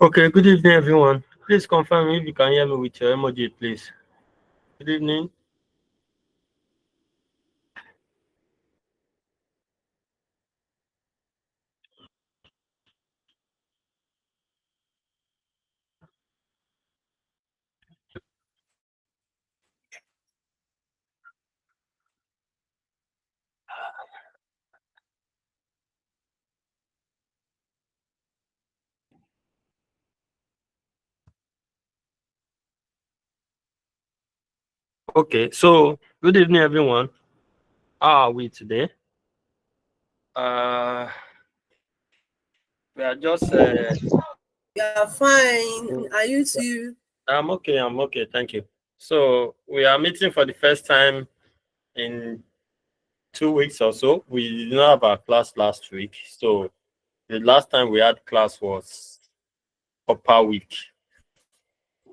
Okay, good evening, everyone. Please confirm if you can hear me with your emoji, please. Good evening. Okay, so good evening, everyone. How are we today? We are just. We are fine. Are you too? I'm okay. I'm okay. Thank you. So we are meeting for the first time in 2 weeks or so. We did not have our class last week, so the last time we had class was upper week.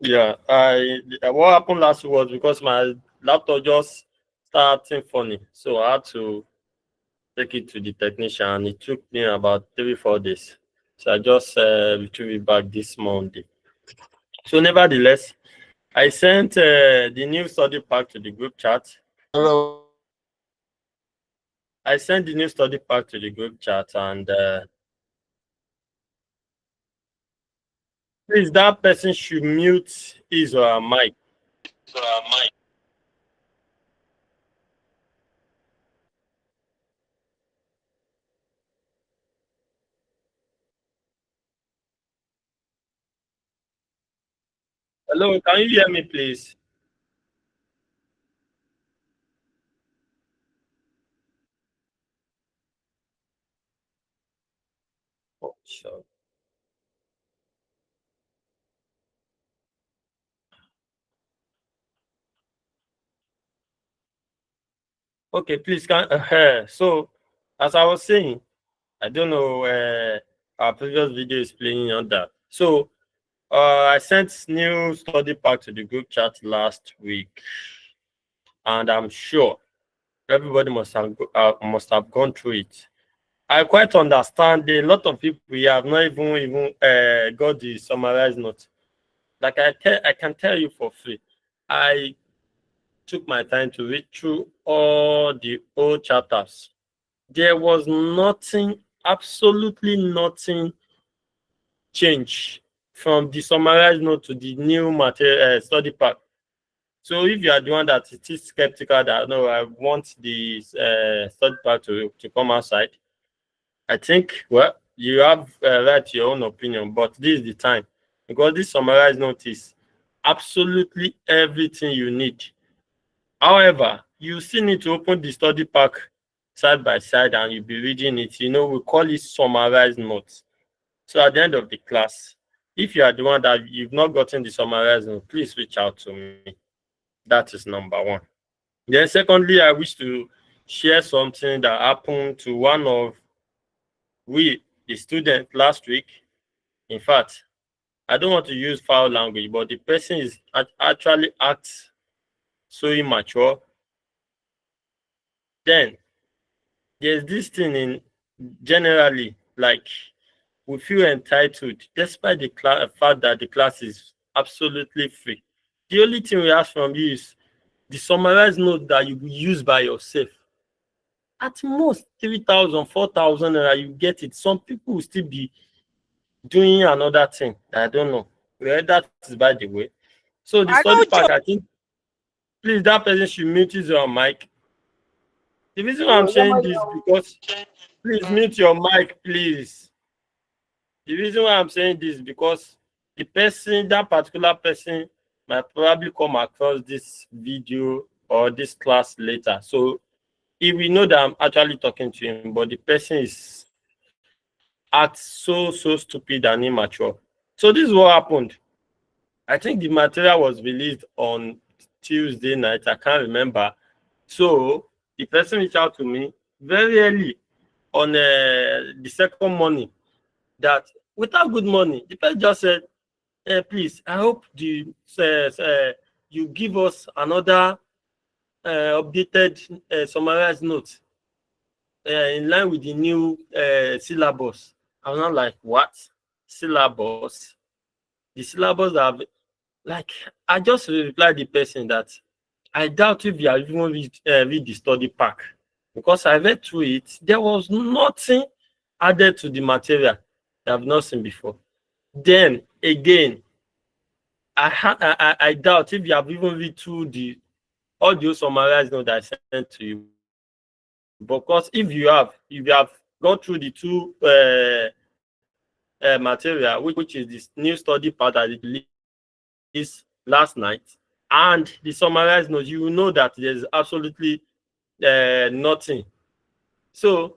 Yeah, what happened last week was because my laptop just started funny, so I had to take it to the technician. It took me about 3-4 days, so I just retrieved it back this Monday. So, nevertheless, I sent the new study pack to the group chat. Hello. I sent the new study pack to the group chat, and please, that person should mute his or her mic. Hello, can you hear me, please? Oh, sure. Okay, please, so as I was saying, I don't know, our previous video is playing on that. So I sent new study pack to the group chat last week, and I'm sure everybody must have gone through it. I quite understand a lot of people here have not even got the summarized note. Like I can tell you for free, I took my time to read through all the old chapters. There was nothing, absolutely nothing change from the summarized note to the new material study pack. So if you are the one that is still skeptical that no, I want the study pack to come outside, I think you have right to your own opinion, but this is the time because this summarized note is absolutely everything you need. However, you still need to open the study pack side by side and you'll be reading it. We call it summarized notes. So at the end of the class, if you are the one that you've not gotten the summarized note, please reach out to me. That is number one. Then secondly, I wish to share something that happened to one of the student last week. In fact, I don't want to use foul language, but the person is actually acts so immature. Then there's this thing in generally, like we feel entitled despite the fact that the class is absolutely free. The only thing we ask from you is the summarized note that you will use by yourself. At most 3,000, 4,000 naira, you get it. Some people will still be doing another thing. I don't know. Well, that is by the way. So the I study don't pack, joke. I think, please, that person should mute his or mic. The reason why I'm saying this because, please mute your mic, please. The reason why I'm saying this is because that particular person might probably come across this video or this class later. So if we know that I'm actually talking to him, but the person is acts so stupid and immature. So this is what happened. I think the material was released on Tuesday night. I can't remember. So the person reached out to me very early on the second morning that without good money, the person just said, please, I hope you give us another updated summarized note in line with the new syllabus. I was not like, what? Syllabus? the syllabus have, like, I just replied the person that I doubt if you have even read the study pack, because I read through it. There was nothing added to the material that I've not seen before. Then again, I doubt if you have even read through the audio summarized note that I sent to you. Because if you have gone through the two material, which is this new study part that is released last night, and the summarized note, you will know that there's absolutely nothing. So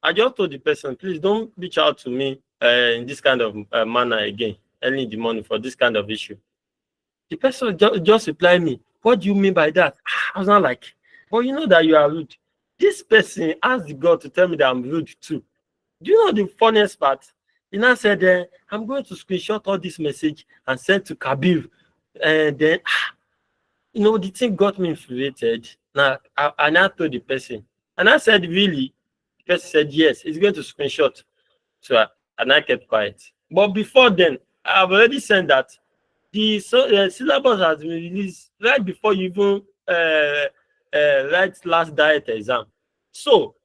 I just told the person, please don't reach out to me in this kind of manner again, early in the morning, for this kind of issue. The person just replied me, what do you mean by that? I was not like, but you know that you are rude. This person asked the God to tell me that I'm rude too. Do you know the funniest part? He now said, I'm going to screenshot all this message and send to Kabir. And then, the thing got me infuriated. Now, I now told the person. And I said, really? The person said, yes, he's going to screenshot. So and I kept quiet. But before then, I've already said that the syllabus has been released right before you even write last diet exam. So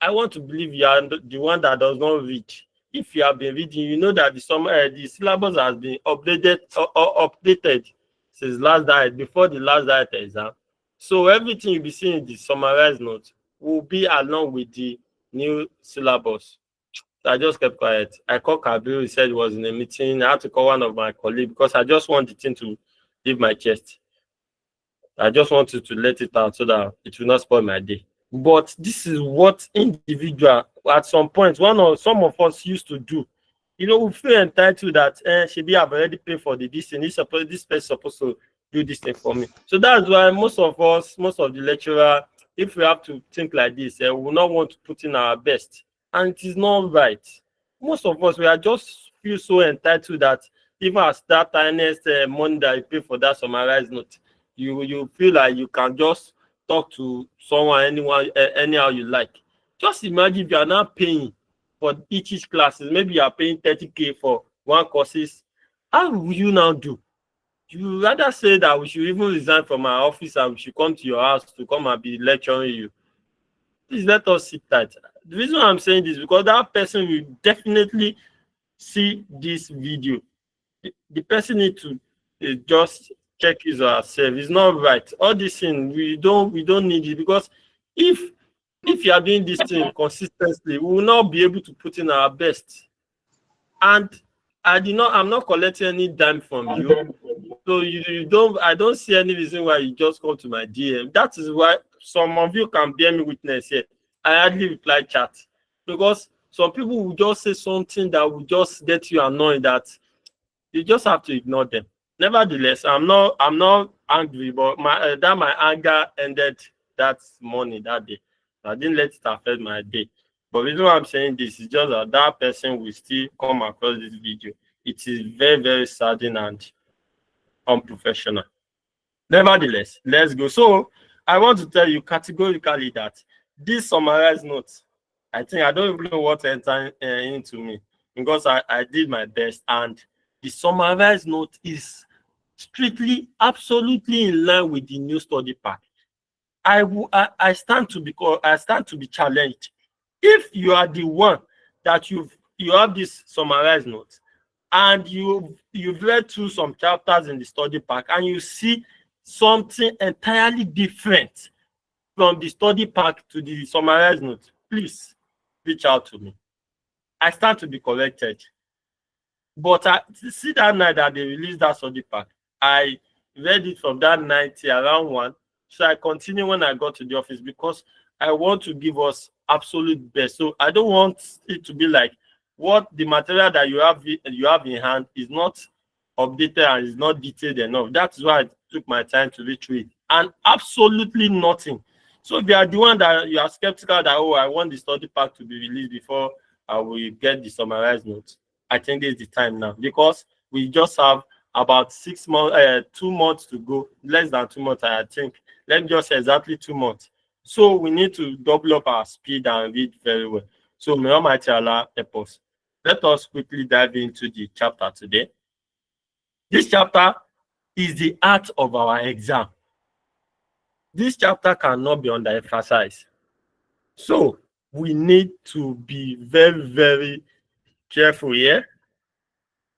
I want to believe you are the one that does not read. If you have been reading, you know that the syllabus has been updated since last diet, before the last diet exam. So everything you'll be seeing in the summarized note will be along with the new syllabus. So I just kept quiet. I called Kabir, he said he was in a meeting. I had to call one of my colleagues because I just want the thing to leave my chest. I just wanted to let it out so that it will not spoil my day. But this is what individual, at some point, some of us used to do. We feel entitled that Shebi, I've already paid for this thing. This person is supposed to do this thing for me. So that's why most of the lecturer, if we have to think like this, we will not want to put in our best. And it is not right. Most of us, we are just feel so entitled that even as that tiniest money that you pay for that summarized note, you feel like you can just talk to someone, anyhow you like. Just imagine if you are not paying for each classes, maybe you are paying 30K for one courses. How will you now do? You rather say that we should even resign from our office and we should come to your house to come and be lecturing you. Please let us sit tight. The reason I'm saying this is because that person will definitely see this video. The person need to just check his or herself. It's not right. All this thing, we don't need it, because if you are doing this thing consistently, we will not be able to put in our best. And I'm not collecting any dime from you. So I don't see any reason why you just come to my DM. That is why some of you can bear me witness here. I hardly reply chat, because some people will just say something that will just get you annoyed, that you just have to ignore them. Nevertheless, I'm not angry, but my anger ended that morning, that day. I didn't let it affect my day. But the reason why I'm saying this is just that person will still come across this video. It is very, very saddening and unprofessional. Nevertheless, let's go. So I want to tell you categorically that this summarized notes, I think I don't even know what entered into me, because I did my best, and the summarized note is strictly, absolutely in line with the new study pack. I stand to be challenged. If you are the one that you have this summarized note, and you've read through some chapters in the study pack, and you see something entirely different from the study pack to the summarized note, please reach out to me. I stand to be corrected. But I see that night that they released that study pack, I read it from that night till around 1. So I continue when I got to the office, because I want to give us absolute best. So I don't want it to be like what the material that you have in hand is not updated and is not detailed enough. That's why I took my time to read through it. And absolutely nothing. So if you are the one that you are skeptical that, oh, I want the study pack to be released before I will get the summarized notes, I think this is the time now, because we just have about 6 months, 2 months to go, less than 2 months, I think. Let me just say exactly 2 months. So we need to double up our speed and read very well. So may Almighty Allah help us. Let us quickly dive into the chapter today. This chapter is the art of our exam. This chapter cannot be underemphasized. So we need to be very, very careful here.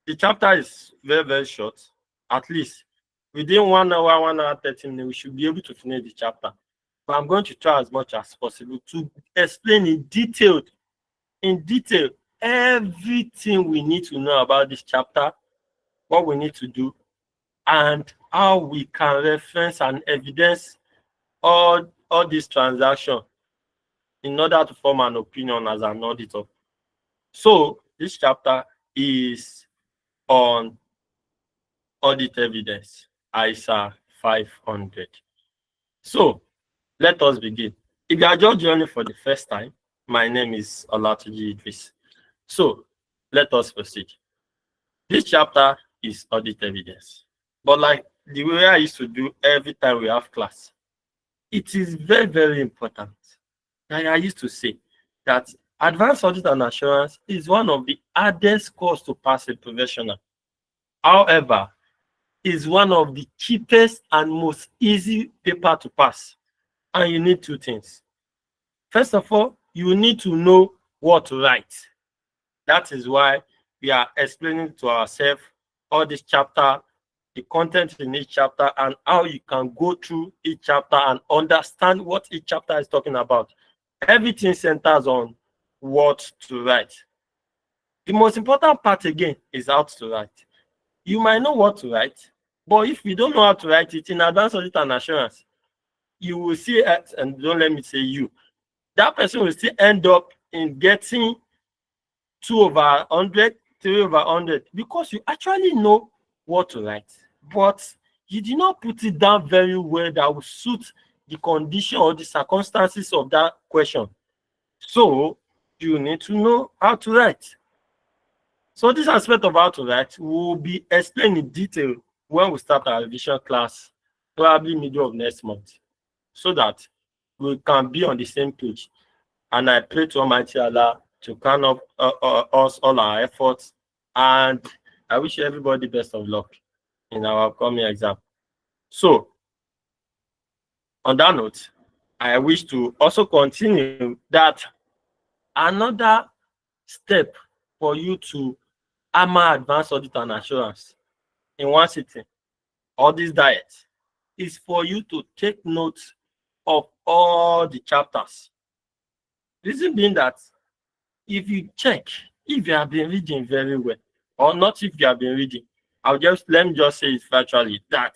The chapter is very, very short. At least within 1 hour, 1 hour, 30 minutes, we should be able to finish the chapter. But I'm going to try as much as possible to explain in detail everything we need to know about this chapter, what we need to do, and how we can reference and evidence all these transactions in order to form an opinion as an auditor. So this chapter is on audit evidence, ISA 500. So let us begin. If you are just joining for the first time, my name is Olatunji Idris. So let us proceed. This chapter is audit evidence. But like the way I used to do every time we have class, it is very, very important. Like I used to say that advanced audit and assurance is one of the hardest courses to pass a professional. However, is one of the cheapest and most easy paper to pass. And you need two things. First of all, you need to know what to write. That is why we are explaining to ourselves all this chapter, the content in each chapter, and how you can go through each chapter and understand what each chapter is talking about. Everything centers on what to write. The most important part again is how to write. You might know what to write, but if you don't know how to write it in advanced audit and assurance, you will see it, and don't let me say you, that person will still end up in getting 2/100, 3/100, because you actually know what to write, but you did not put it down very well that will suit the condition or the circumstances of that question. So you need to know how to write. So this aspect of how to write will be explained in detail when we start our revision class, probably middle of next month, so that we can be on the same page. And I pray to Almighty Allah to count up us all our efforts, and I wish everybody best of luck in our upcoming exam. So on that note, I wish to also continue that another step for you to hammer advanced audit and assurance in one sitting, all this diet, is for you to take note of all the chapters. Reason being that if you check, if you have been reading very well, or not if you have been reading, let me just say it virtually that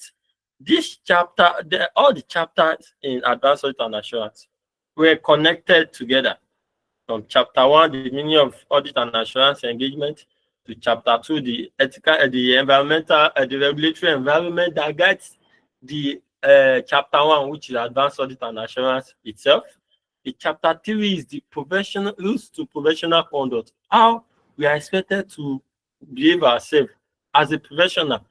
this chapter, all the chapters in advanced audit and assurance were connected together. From chapter 1, the meaning of audit and assurance engagement, to chapter 2, the ethical, the environmental, the regulatory environment that guides the chapter 1, which is advanced audit and assurance itself. The chapter 3 is the professional rules to professional conduct, how we are expected to behave ourselves as a professional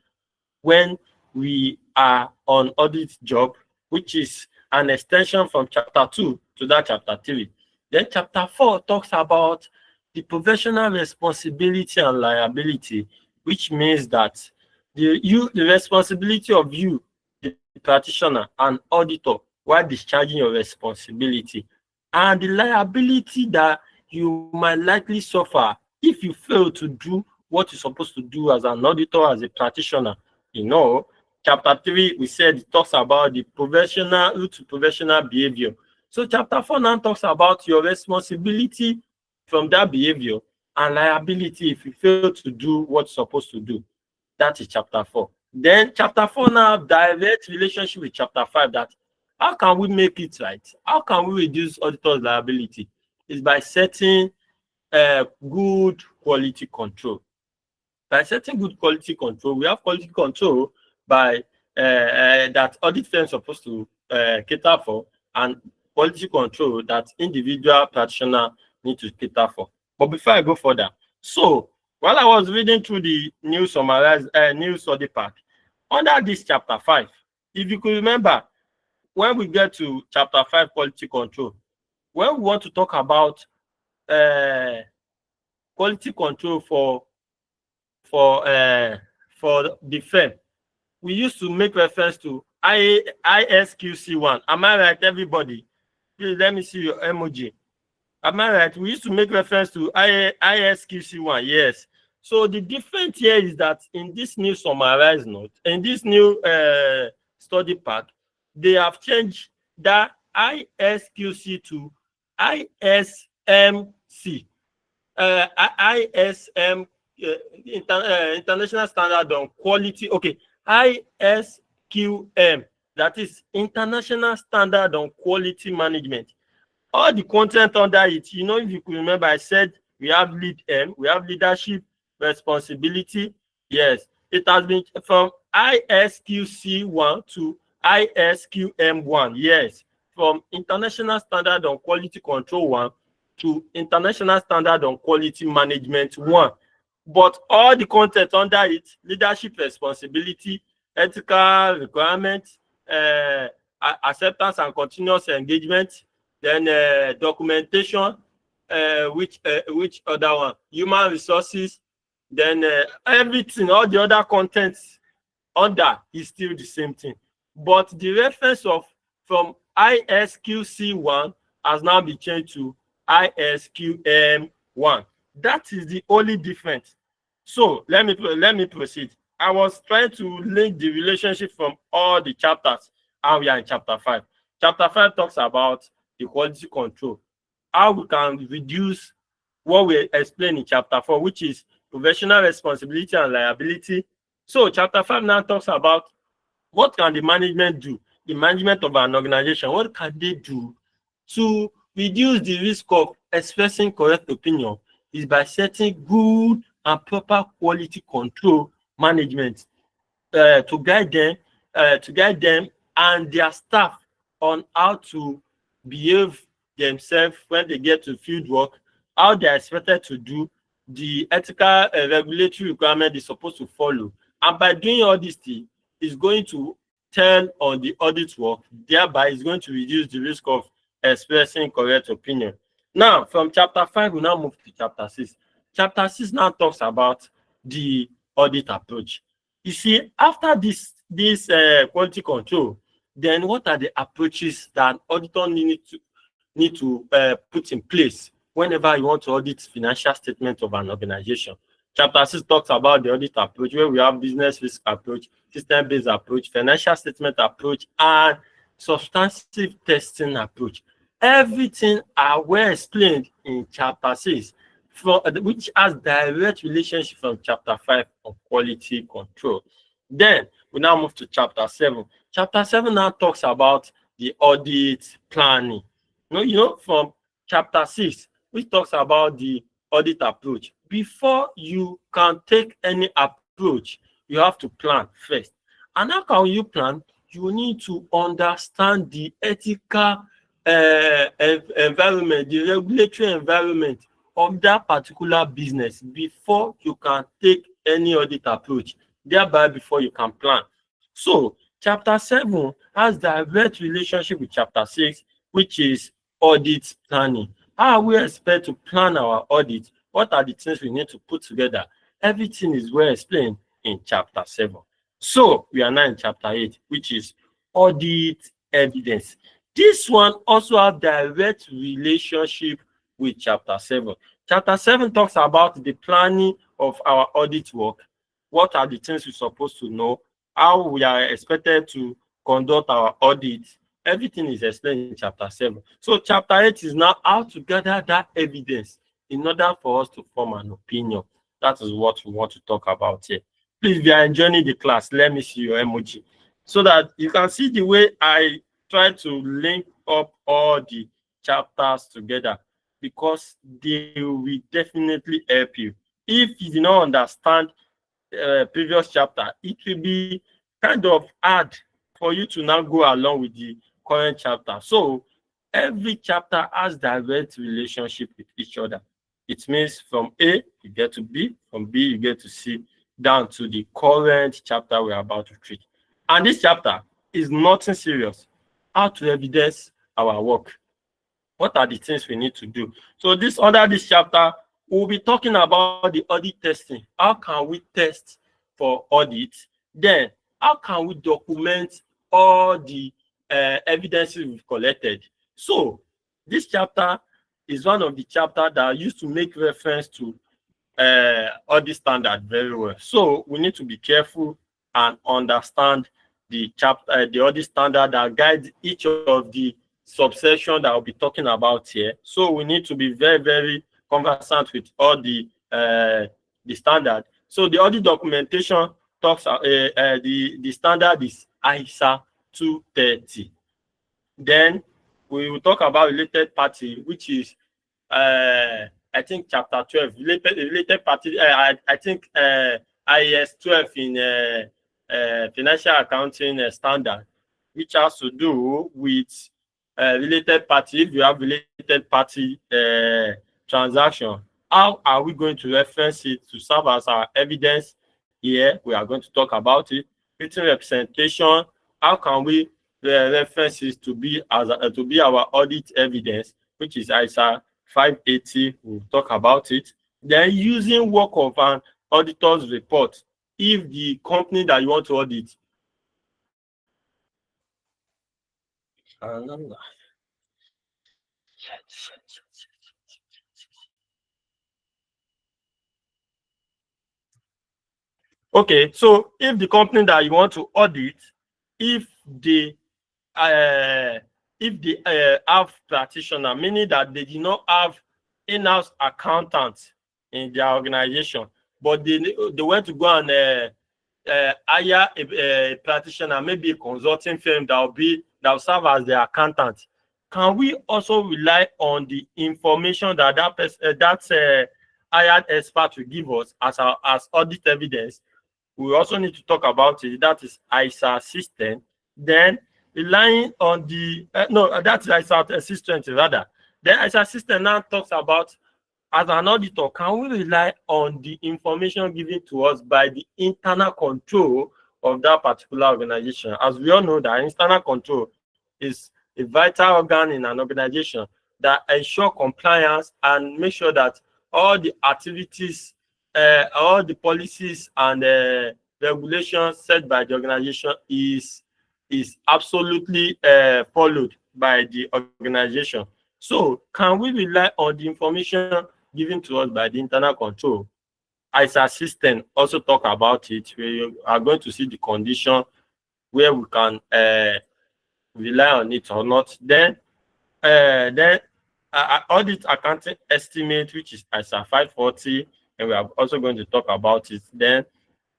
when we are on audit job, which is an extension from chapter 2 to that chapter 3. Then chapter 4 talks about the professional responsibility and liability, which means that the responsibility of you, the practitioner and auditor, while discharging your responsibility, and the liability that you might likely suffer if you fail to do what you're supposed to do as an auditor, as a practitioner. You know, chapter 3, we said it talks about the professional route to professional behavior. So chapter 4 now talks about your responsibility from that behavior and liability if you fail to do what you're supposed to do. That is chapter 4. Then chapter 4 now have direct relationship with chapter 5, that how can we make it right? How can we reduce auditor's liability? It's by setting good quality control. By setting good quality control, we have quality control by that audit firm is supposed to cater for, and quality control that individual practitioner need to cater for. But before I go further, so while I was reading through the new summarized news audit pack, under this chapter 5, if you could remember, when we get to chapter 5, quality control, when we want to talk about quality control for for the firm, we used to make reference to ISQC1. Am I right, everybody? Please let me see your emoji. Am I right? We used to make reference to ISQC1. Yes. So the difference here is that in this new summarized note, in this new study pack, they have changed that ISQC to ISMC. ISM, International Standard on Quality. Okay, ISQM, that is International Standard on Quality Management. All the content under it, you know, if you could remember, I said we have lead M, we have leadership responsibility. Yes, it has been from ISQC1 to ISQM1. Yes, from International Standard on Quality Control 1 to International Standard on Quality Management 1. But all the content under it, leadership responsibility, ethical requirements, acceptance and continuous engagement, then documentation, which other one? Human resources, then everything, all the other contents under is still the same thing. But the reference of from ISQC1 has now been changed to ISQM1. That is the only difference. So let me proceed. I was trying to link the relationship from all the chapters, and we are in chapter 5. Chapter 5 talks about the quality control, how we can reduce what we explained in chapter 4, which is professional responsibility and liability. So chapter 5 now talks about what can the management do, the management of an organization, what can they do to reduce the risk of expressing correct opinion is by setting good and proper quality control management to guide them and their staff on how to behave themselves when they get to field work, how they are expected to do, the ethical regulatory requirement they're supposed to follow. And by doing all these things, it's going to tell on the audit work, thereby it's going to reduce the risk of expressing correct opinion. Now, from chapter 5, we now move to chapter 6. Chapter 6 now talks about the audit approach. You see, after this quality control, then what are the approaches that an auditor need to put in place whenever you want to audit financial statement of an organization? Chapter 6 talks about the audit approach, where we have business risk approach, system-based approach, financial statement approach, and substantive testing approach. Everything are well explained in chapter 6, which has direct relationship from chapter 5 on quality control. Then we now move to chapter 7. Chapter 7 now talks about the audit planning. You know, from chapter 6, which talks about the audit approach. Before you can take any approach, you have to plan first. And how can you plan? You need to understand the ethical environment, the regulatory environment of that particular business before you can take any audit approach, thereby before you can plan. So chapter 7 has direct relationship with chapter 6, which is audit planning. How are we expect to plan our audit? What are the things we need to put together? Everything is well explained in chapter 7. So we are now in chapter 8, which is audit evidence. This one also has direct relationship with chapter 7. Chapter 7 talks about the planning of our audit work. What are the things we're supposed to know? How we are expected to conduct our audit. Everything is explained in chapter 7. So chapter 8 is now how to gather that evidence in order for us to form an opinion. That is what we want to talk about here. Please, if you are enjoying the class, let me see your emoji so that you can see the way I try to link up all the chapters together, because they will definitely help you. If you do not understand previous chapter, it will be kind of hard for you to now go along with the current chapter. So every chapter has direct relationship with each other. It means from A you get to B, from B you get to C, down to the current chapter we're about to treat. And this chapter is nothing serious. How to evidence our work. What are the things we need to do? So under this chapter, we'll be talking about the audit testing. How can we test for audit, then how can we document all the evidences we've collected? So this chapter is one of the chapters that used to make reference to audit standard very well. So we need to be careful and understand the chapter, the audit standard that guides each of the subsection that I'll be talking about here. So we need to be very, very conversant with all the standard. So the audit documentation talks the standard is ISA 230. Then we will talk about related party, which is I think chapter 12, related party. I think IAS 12 in financial accounting standard, which has to do with related party. If you have related party transaction, how are we going to reference it to serve as our evidence? Here we are going to talk about it. Written representation. How can we reference it to be our audit evidence, which is ISA 580. We'll talk about it. Then using work of an auditor's report. If the company that you want to audit okay, so if the company that you want to audit, if they have practitioner, meaning that they did not have in-house accountants in their organization, but they went to go and hire a practitioner, maybe a consulting firm that will serve as their accountant. Can we also rely on the information that that hired expert will give us as audit evidence? We also need to talk about it. That is ISA system. Then relying on the that's ISA assistant rather. Then ISA system now talks about, as an auditor, can we rely on the information given to us by the internal control of that particular organization? As we all know, that internal control is a vital organ in an organization that ensure compliance and make sure that all the activities, all the policies and regulations set by the organization is absolutely followed by the organization. So can we rely on the information given to us by the internal control? ISA system also talk about it. We are going to see the condition where we can rely on it or not. Then audit accounting estimate, which is ISA 540, and we are also going to talk about it. Then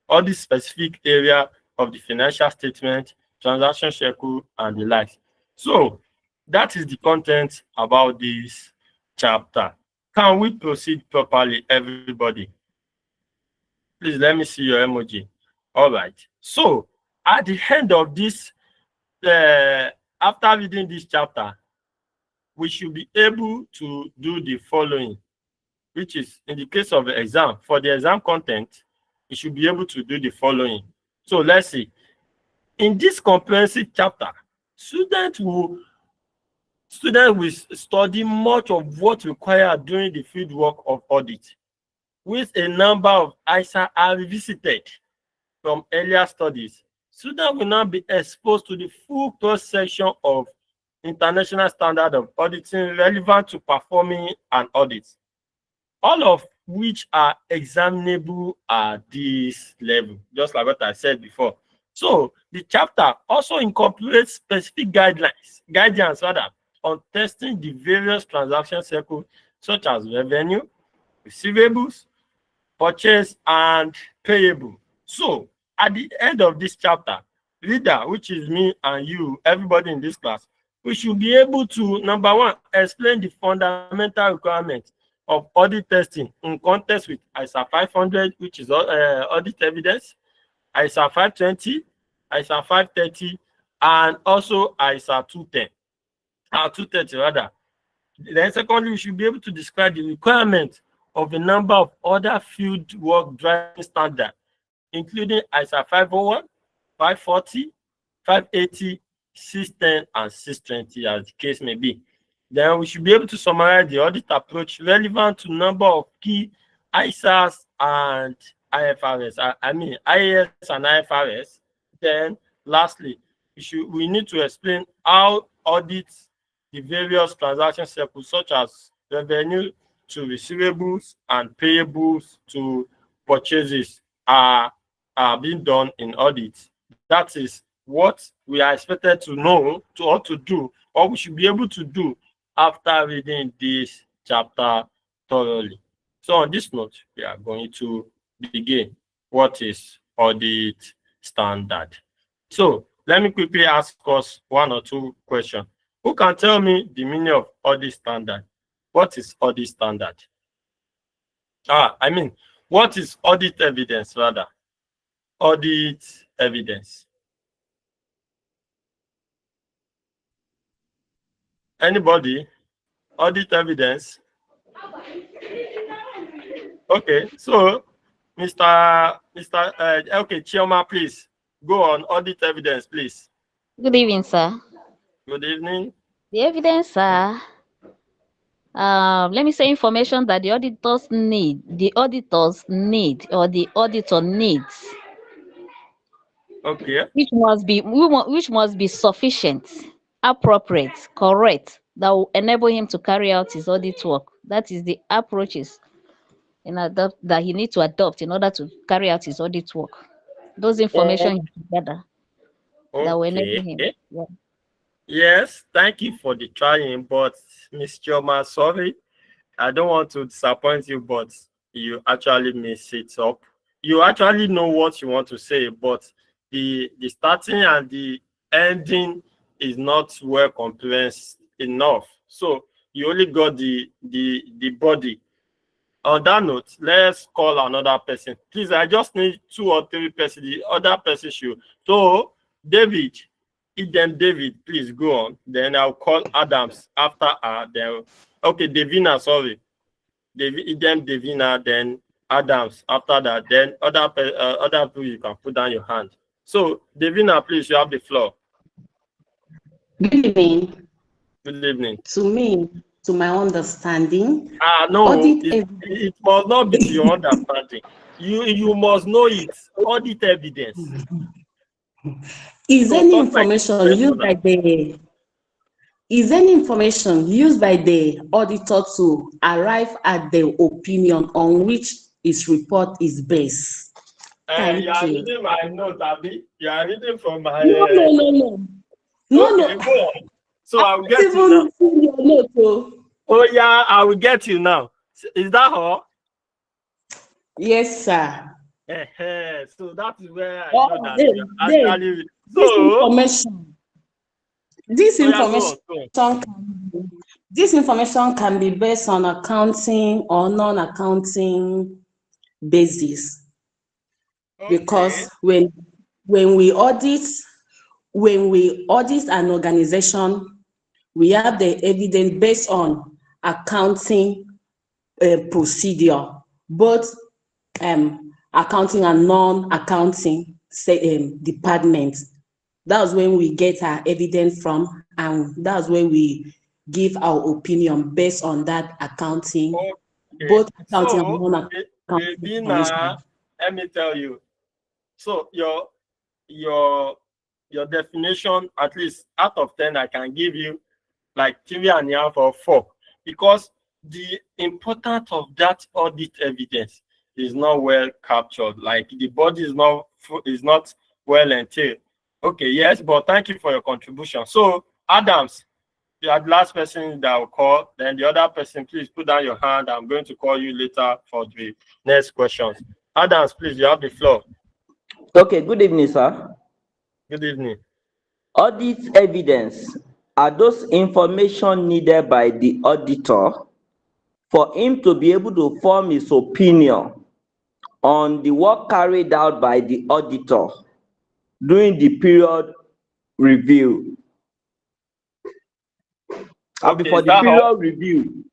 audit specific area of the financial statement, transaction schedule, and the like. So that is the content about this chapter. Can we proceed properly, everybody? Please let me see your emoji. All right. So at the end of this, after reading this chapter, we should be able to do the following, which is in the case of the exam. For the exam content, you should be able to do the following. So let's see. In this comprehensive chapter, students will study much of what required during the field work of audit, with a number of ISA are revisited from earlier studies. Students will now be exposed to the full cross-section of international standard of auditing relevant to performing an audit, all of which are examinable at this level, just like what I said before. So the chapter also incorporates specific guidance on testing the various transaction cycles, such as revenue, receivables, purchase, and payable. So at the end of this chapter, reader, which is me and you, everybody in this class, we should be able to, number one, explain the fundamental requirements of audit testing in context with ISA 500, which is audit evidence, ISA 520, ISA 530, and also ISA 210. 230 rather. Then secondly, we should be able to describe the requirement of a number of other field work driving standards, including ISA 501, 540, 580, 610, and 620, as the case may be. Then we should be able to summarize the audit approach relevant to number of key ISAs and IFRS, I mean IAS and IFRS. Then lastly, we need to explain how audits the various transaction cycles such as revenue to receivables and payables to purchases are being done in audit. That is what we are expected to know to do, or we should be able to do after reading this chapter thoroughly. So on this note, we are going to begin. What is audit standard? So let me quickly ask us one or two questions. Who can tell me the meaning of audit standard? What is audit standard? What is audit evidence rather? Audit evidence. Anybody? Audit evidence? Okay, so okay, Chioma, please go on. Audit evidence, please. Good evening, sir. Good evening. The evidence, sir. Let me say information that the auditors need, or the auditor needs. Okay. Which must be sufficient, appropriate, correct, that will enable him to carry out his audit work. That is the approaches that he needs to adopt in order to carry out his audit work. Those information together that will enable him. Yeah. Yes, thank you for the trying, but Miss Chioma, sorry, I don't want to disappoint you, but you actually mess it up. You actually know what you want to say, but the starting and the ending is not well compressed enough. So you only got the body. On that note, let's call another person. Please, I just need 2 or 3 persons. The other person should. So, David, David, please go on. Then I'll call Adams after her. Then, okay, Davina, sorry. Davina, then Adams after that. Then other people, you can put down your hand. So, Davina, please, you have the floor. Good evening. Good evening. To my understanding, no, it must not be to your understanding. You must know it. Audit evidence. Is any information used by the auditor to arrive at the opinion on which his report is based? You are reading my note, Abby. You are reading from my. No. Okay, go on. So I'll get you now. Oh yeah, I will get you now. Is that all? Yes, sir. So that is where I know that you actually. This information can be based on accounting or non-accounting basis. Okay. Because when we audit an organization, we have the evidence based on accounting procedure, both accounting and non-accounting departments. That's when we get our evidence from, and that's when we give our opinion based on that accounting, both accounting and non-accounting. Let me tell you. So your definition, at least out of 10, I can give you like 3.5 or 4, because the importance of that audit evidence is not well captured. Like the body is not well entailed. Okay, yes, but thank you for your contribution. So Adams, you are the last person that will call. Then the other person, please put down your hand. I'm going to call you later for the next questions. Adams, please, you have the floor. Okay, good evening, sir. Good evening. Audit evidence are those information needed by the auditor for him to be able to form his opinion on the work carried out by the auditor during the period review. Okay, before the period review.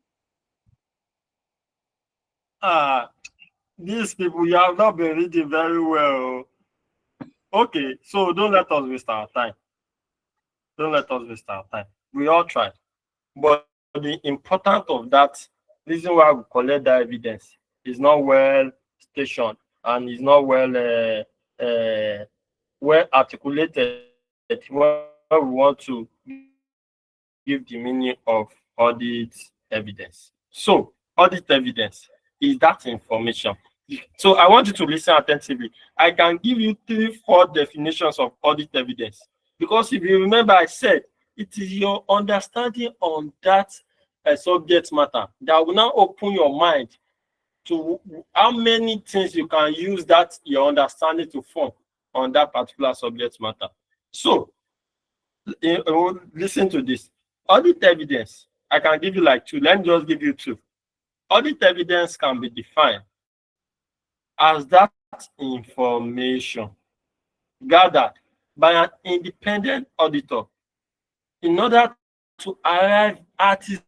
These people, you have not been reading very well. Okay, so don't let us waste our time. We all try. But the importance of that, reason why we collect that evidence is not well stationed. and is not well articulated when we want to give the meaning of audit evidence. So, audit evidence is that information. So, I want you to listen attentively. I can give you 3-4 definitions of audit evidence. Because if you remember, I said it is your understanding on that subject matter that will now open your mind to how many things you can use that your understanding to form on that particular subject matter. So, listen to this. Audit evidence, I can give you like 2. Let me just give you 2. Audit evidence can be defined as that information gathered by an independent auditor in order to arrive at his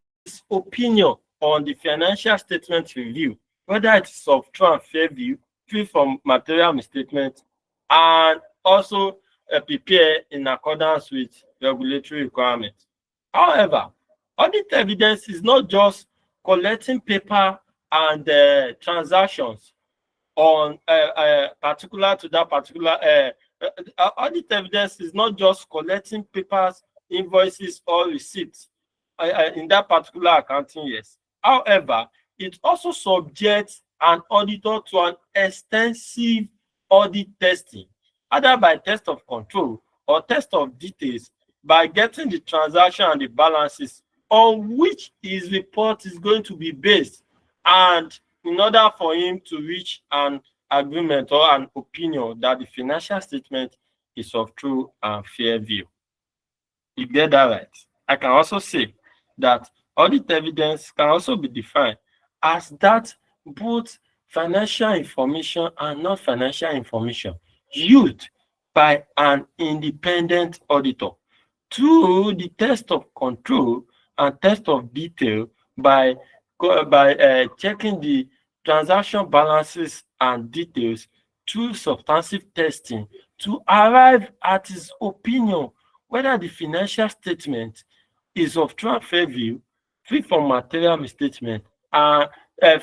opinion on the financial statement review, whether it is of true and fair view, free from material misstatement, and also prepare in accordance with regulatory requirements. However, audit evidence is not just collecting paper and transactions on particular to that particular audit evidence is not just collecting papers, invoices, or receipts in that particular accounting year. However, it also subjects an auditor to an extensive audit testing, either by test of control or test of details, by getting the transaction and the balances on which his report is going to be based, and in order for him to reach an agreement or an opinion that the financial statement is of true and fair view. You get that right? I can also say that audit evidence can also be defined as that both financial information and non-financial information used by an independent auditor through the test of control and test of detail by checking the transaction balances and details through substantive testing to arrive at his opinion whether the financial statement is of true and fair view, free from material misstatement, and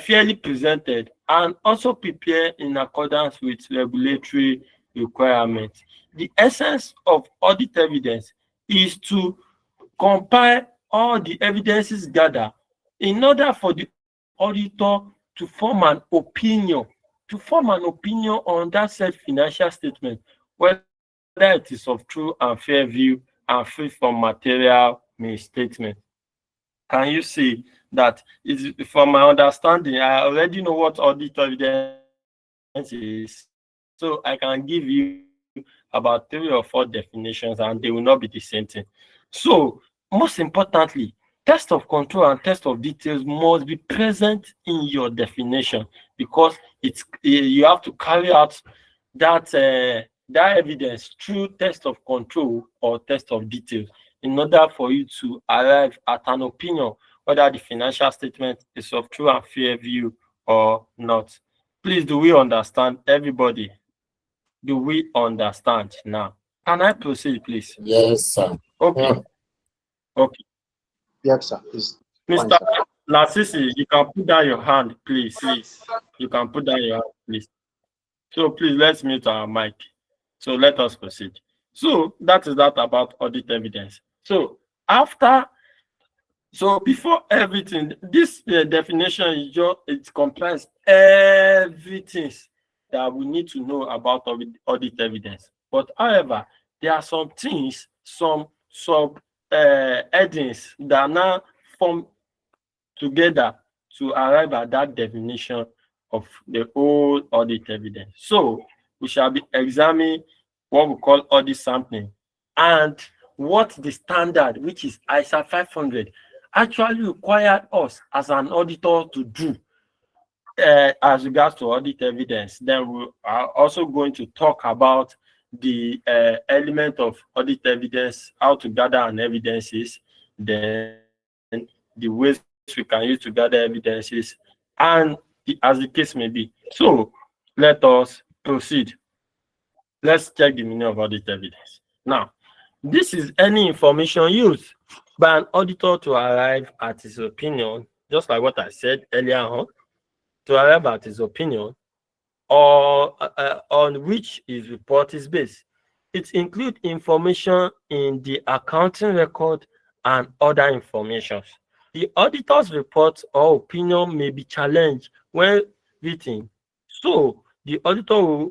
fairly presented, and also prepared in accordance with regulatory requirements. The essence of audit evidence is to compile all the evidences gathered in order for the auditor to form an opinion, on that said financial statement, whether it is of true and fair view and free from material misstatement. Can you see that? Is from my understanding, I already know what audit evidence is, so I can give you about 3 or 4 definitions and they will not be the same thing. So, most importantly, test of control and test of details must be present in your definition, because you have to carry out that evidence through test of control or test of details in order for you to arrive at an opinion whether the financial statement is of true and fair view or not. Please, do we understand, everybody? Do we understand now? Can I proceed, please? Yes, sir. Okay. Okay. Yes, sir. It's fine, Mr. sir. Lasisi, you can put down your hand, please. You can put down your hand, please. So please, let's mute our mic. So let us proceed. So that is that about audit evidence. So before everything, this definition is just, it comprises everything that we need to know about audit evidence. But however, there are some things, some headings that now form together to arrive at that definition of the whole audit evidence. So we shall be examining what we call audit sampling and what the standard, which is ISA 500, actually required us as an auditor to do as regards to audit evidence. Then we are also going to talk about the element of audit evidence, how to gather an evidences, then the ways we can use to gather evidences, and as the case may be. So let us proceed. Let's check the meaning of audit evidence. Now, this is any information used by an auditor to arrive at his opinion, just like what I said earlier on, to arrive at his opinion or on which his report is based. It includes information in the accounting record and other information. The auditor's report or opinion may be challenged when written. So the auditor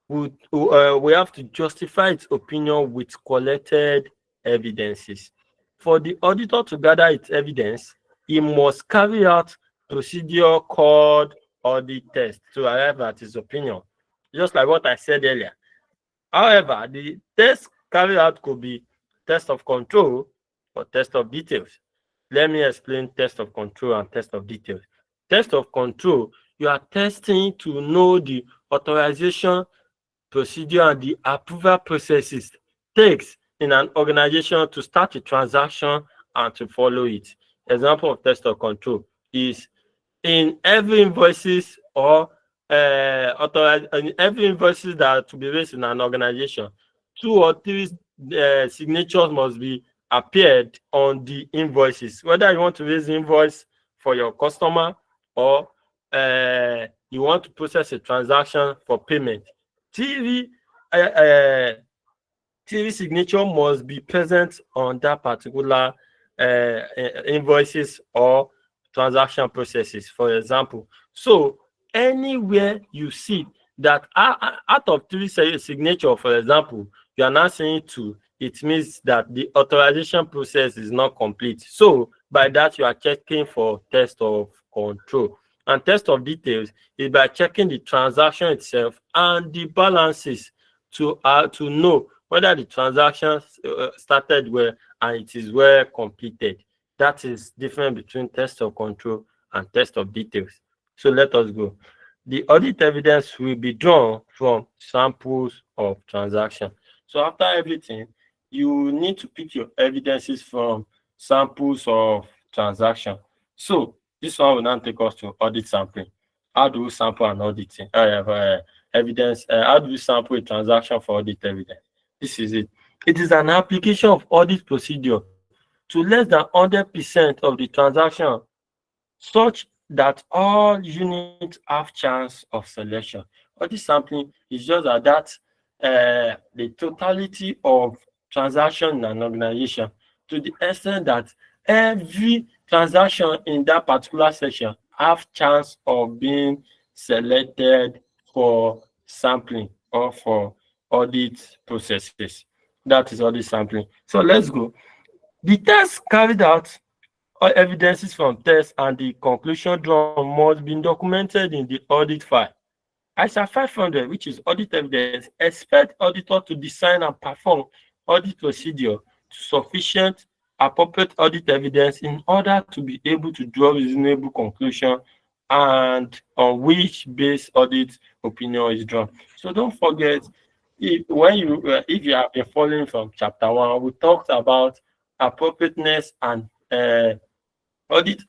will have to justify its opinion with collected evidences. For the auditor to gather its evidence, he must carry out procedure called audit test to arrive at his opinion, just like what I said earlier. However, the test carried out could be test of control or test of details. Let me explain test of control and test of details. Test of control, you are testing to know the authorization procedure and the approval processes takes in an organization to start a transaction and to follow it. Example of test of control is in every invoices or in every invoices that to be raised in an organization, 2 or 3 signatures must be appeared on the invoices. Whether you want to raise invoice for your customer or you want to process a transaction for payment, TV signature must be present on that particular invoices or transaction processes, for example. So anywhere you see that out of 3 signature, for example, you are not saying 2, it means that the authorization process is not complete. So by that, you are checking for test of control. And test of details is by checking the transaction itself and the balances to know whether the transaction started well and it is well completed. That is different between test of control and test of details. So let us go. The audit evidence will be drawn from samples of transaction. So after everything, you need to pick your evidences from samples of transaction. So this one will now take us to audit sampling. How do we sample an auditing evidence? How do we sample a transaction for audit evidence? This is it. It is an application of audit procedure to less than 100% of the transaction, such that all units have chance of selection. Audit sampling is just that the totality of transaction in an organization, to the extent that every transaction in that particular section have chance of being selected for sampling or for audit processes. That is audit sampling. So let's go. The test carried out all evidences from tests and the conclusion drawn must be documented in the audit file. ISA 500, which is audit evidence, expect auditor to design and perform audit procedure to sufficient, appropriate audit evidence in order to be able to draw reasonable conclusion and on which base audit opinion is drawn. So don't forget, if you have been following from chapter 1, we talked about appropriateness and audit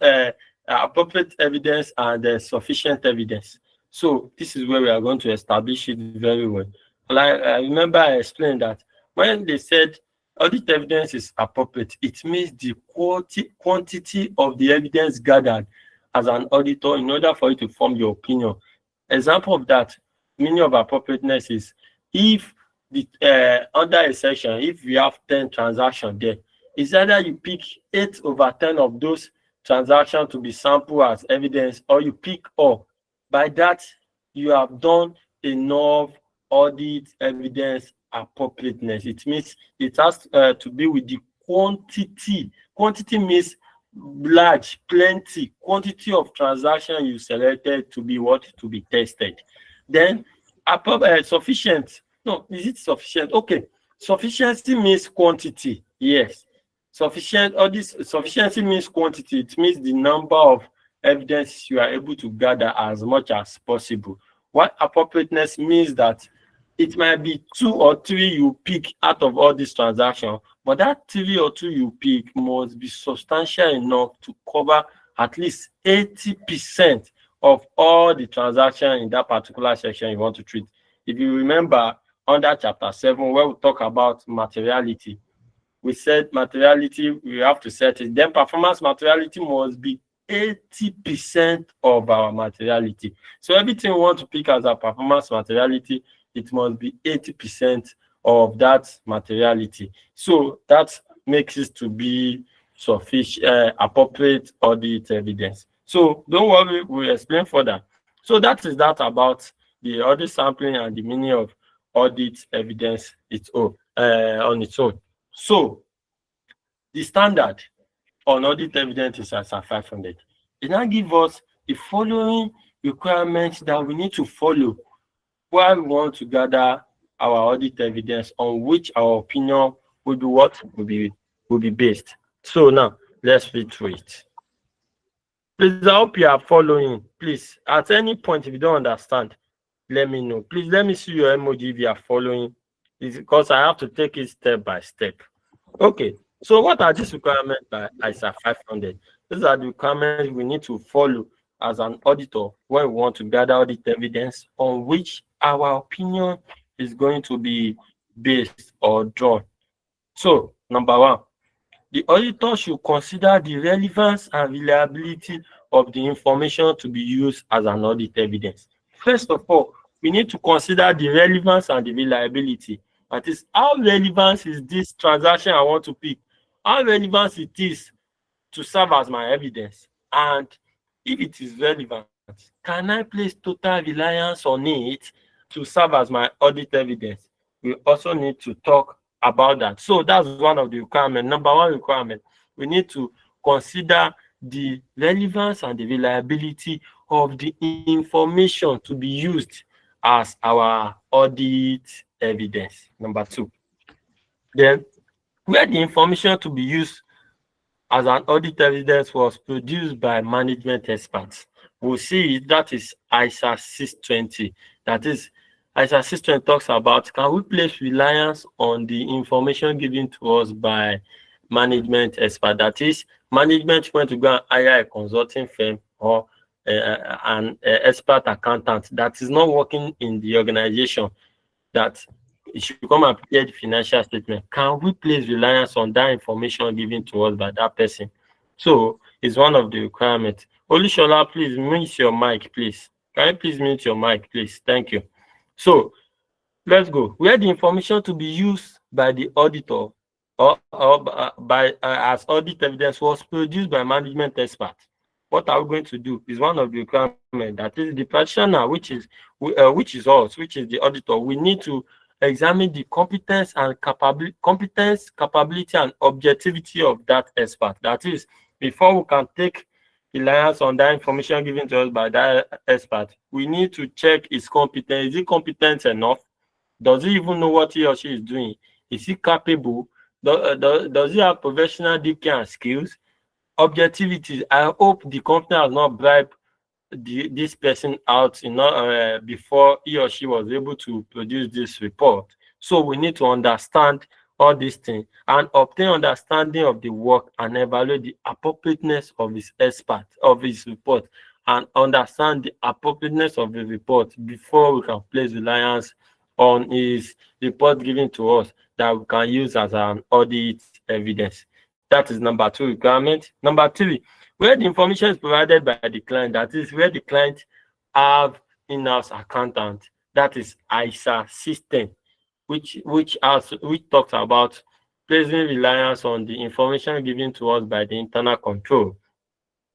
appropriate evidence and sufficient evidence. So this is where we are going to establish it very well. Like I remember I explained that when they said audit evidence is appropriate, it means the quantity of the evidence gathered as an auditor in order for you to form your opinion. Example of that, meaning of appropriateness is if the under a section, if you have 10 transactions there, it's either you pick 8/10 of those transactions to be sampled as evidence, or you pick all. By that, you have done enough audit evidence appropriateness. It means it has to be with the quantity. Quantity means large, plenty, quantity of transaction you selected to be what to be tested. Then sufficient. No, is it sufficient? Okay, sufficiency means quantity. Yes, sufficient. All this sufficiency means quantity. It means the number of evidence you are able to gather as much as possible. What appropriateness means that it might be 2 or 3 you pick out of all these transactions, but that 3 or 2 you pick must be substantial enough to cover at least 80% of all the transactions in that particular section you want to treat. If you remember under chapter 7, where we talk about materiality, we said materiality, we have to set it. Then performance materiality must be 80% of our materiality. So everything we want to pick as our performance materiality, it must be 80% of that materiality. So that makes it to be sufficient, appropriate audit evidence. So don't worry, we'll explain further. So that is that about the audit sampling and the meaning of audit evidence on its own. So the standard on audit evidence is ISA 500. It now gives us the following requirements that we need to follow while we want to gather our audit evidence on which our opinion will be what will be based. So now let's read through it. Please, I hope you are following. Please, at any point, if you don't understand, let me know. Please let me see your emoji if you are following. It's because I have to take it step by step. Okay, so what are these requirements by ISA 500? These are the requirements we need to follow as an auditor when we want to gather audit evidence on which our opinion is going to be based or drawn. So, number one, the auditor should consider the relevance and reliability of the information to be used as an audit evidence. First of all, we need to consider the relevance and the reliability. That is, how relevant is this transaction I want to pick? How relevant it is to serve as my evidence? And if it is relevant, can I place total reliance on it to serve as my audit evidence? We also need to talk about that. So that's one of the requirements. Number one requirement, we need to consider the relevance and the reliability of the information to be used as our audit evidence. Number two, then where the information to be used as an audit evidence was produced by management experts, we'll see that is ISA 620. That is, ISA 620 talks about, can we place reliance on the information given to us by management expert? That is, management went to go and hire a consulting firm or an expert accountant that is not working in the organization, that it should come and prepare the financial statement. Can we place reliance on that information given to us by that person? So it's one of the requirements. Olushola, please mute your mic, please. Can you please mute your mic, please? Thank you. So let's go. Where the information to be used by the auditor or as audit evidence was produced by management expert, what are we going to do is one of the requirements. That is the practitioner, which is us, which is the auditor. We need to examine the competence, capability, and objectivity of that expert. That is, before we can take reliance on that information given to us by that expert, we need to check his competence. Is he competent enough? Does he even know what he or she is doing? Is he capable? Does he have professional DK and skills? Objectivity. I hope the company has not bribed this person out, before he or she was able to produce this report. So we need to understand all these things and obtain understanding of the work and evaluate the appropriateness of his report, and understand the appropriateness of the report before we can place reliance on his report given to us that we can use as an audit evidence. That is number two requirement. Number three, where the information is provided by the client, that is where the client have in-house accountant, that is ISA system, which talks about placing reliance on the information given to us by the internal control.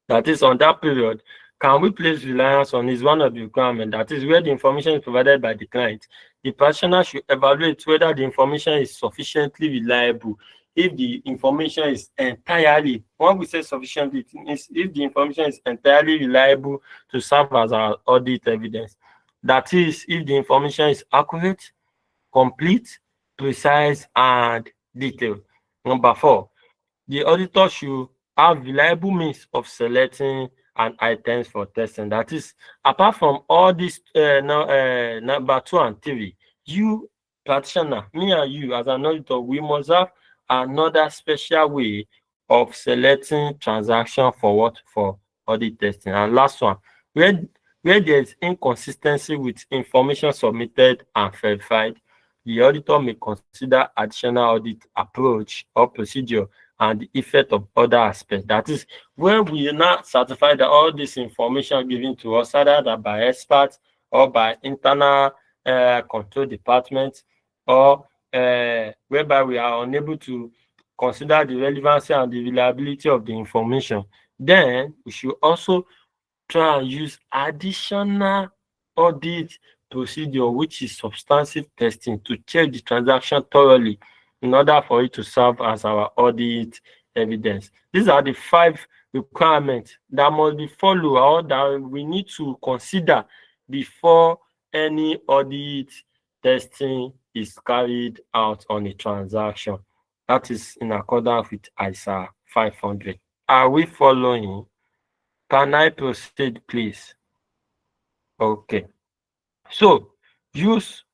That is, on that period, can we place reliance on is one of the requirements. That is where the information is provided by the client. The practitioner should evaluate whether the information is sufficiently reliable. If the information is entirely, when we say sufficiently, it means if the information is entirely reliable to serve as our audit evidence. That is, if the information is accurate, complete, precise, and detailed. Number four, the auditor should have reliable means of selecting and items for testing. That is, apart from all these number 2 and 3, you practitioner, me and you as an auditor, we must have another special way of selecting transaction for audit testing. And last one, where there is inconsistency with information submitted and verified, the auditor may consider additional audit approach or procedure and the effect of other aspects. That is, when we are not certified that all this information given to us, either by experts or by internal control departments, or whereby we are unable to consider the relevancy and the reliability of the information, then we should also try and use additional audit procedure, which is substantive testing, to check the transaction thoroughly in order for it to serve as our audit evidence. These are the 5 requirements that must be followed or that we need to consider before any audit testing is carried out on a transaction. That is in accordance with ISA 500. Are we following? Can I proceed, please? Okay. So, use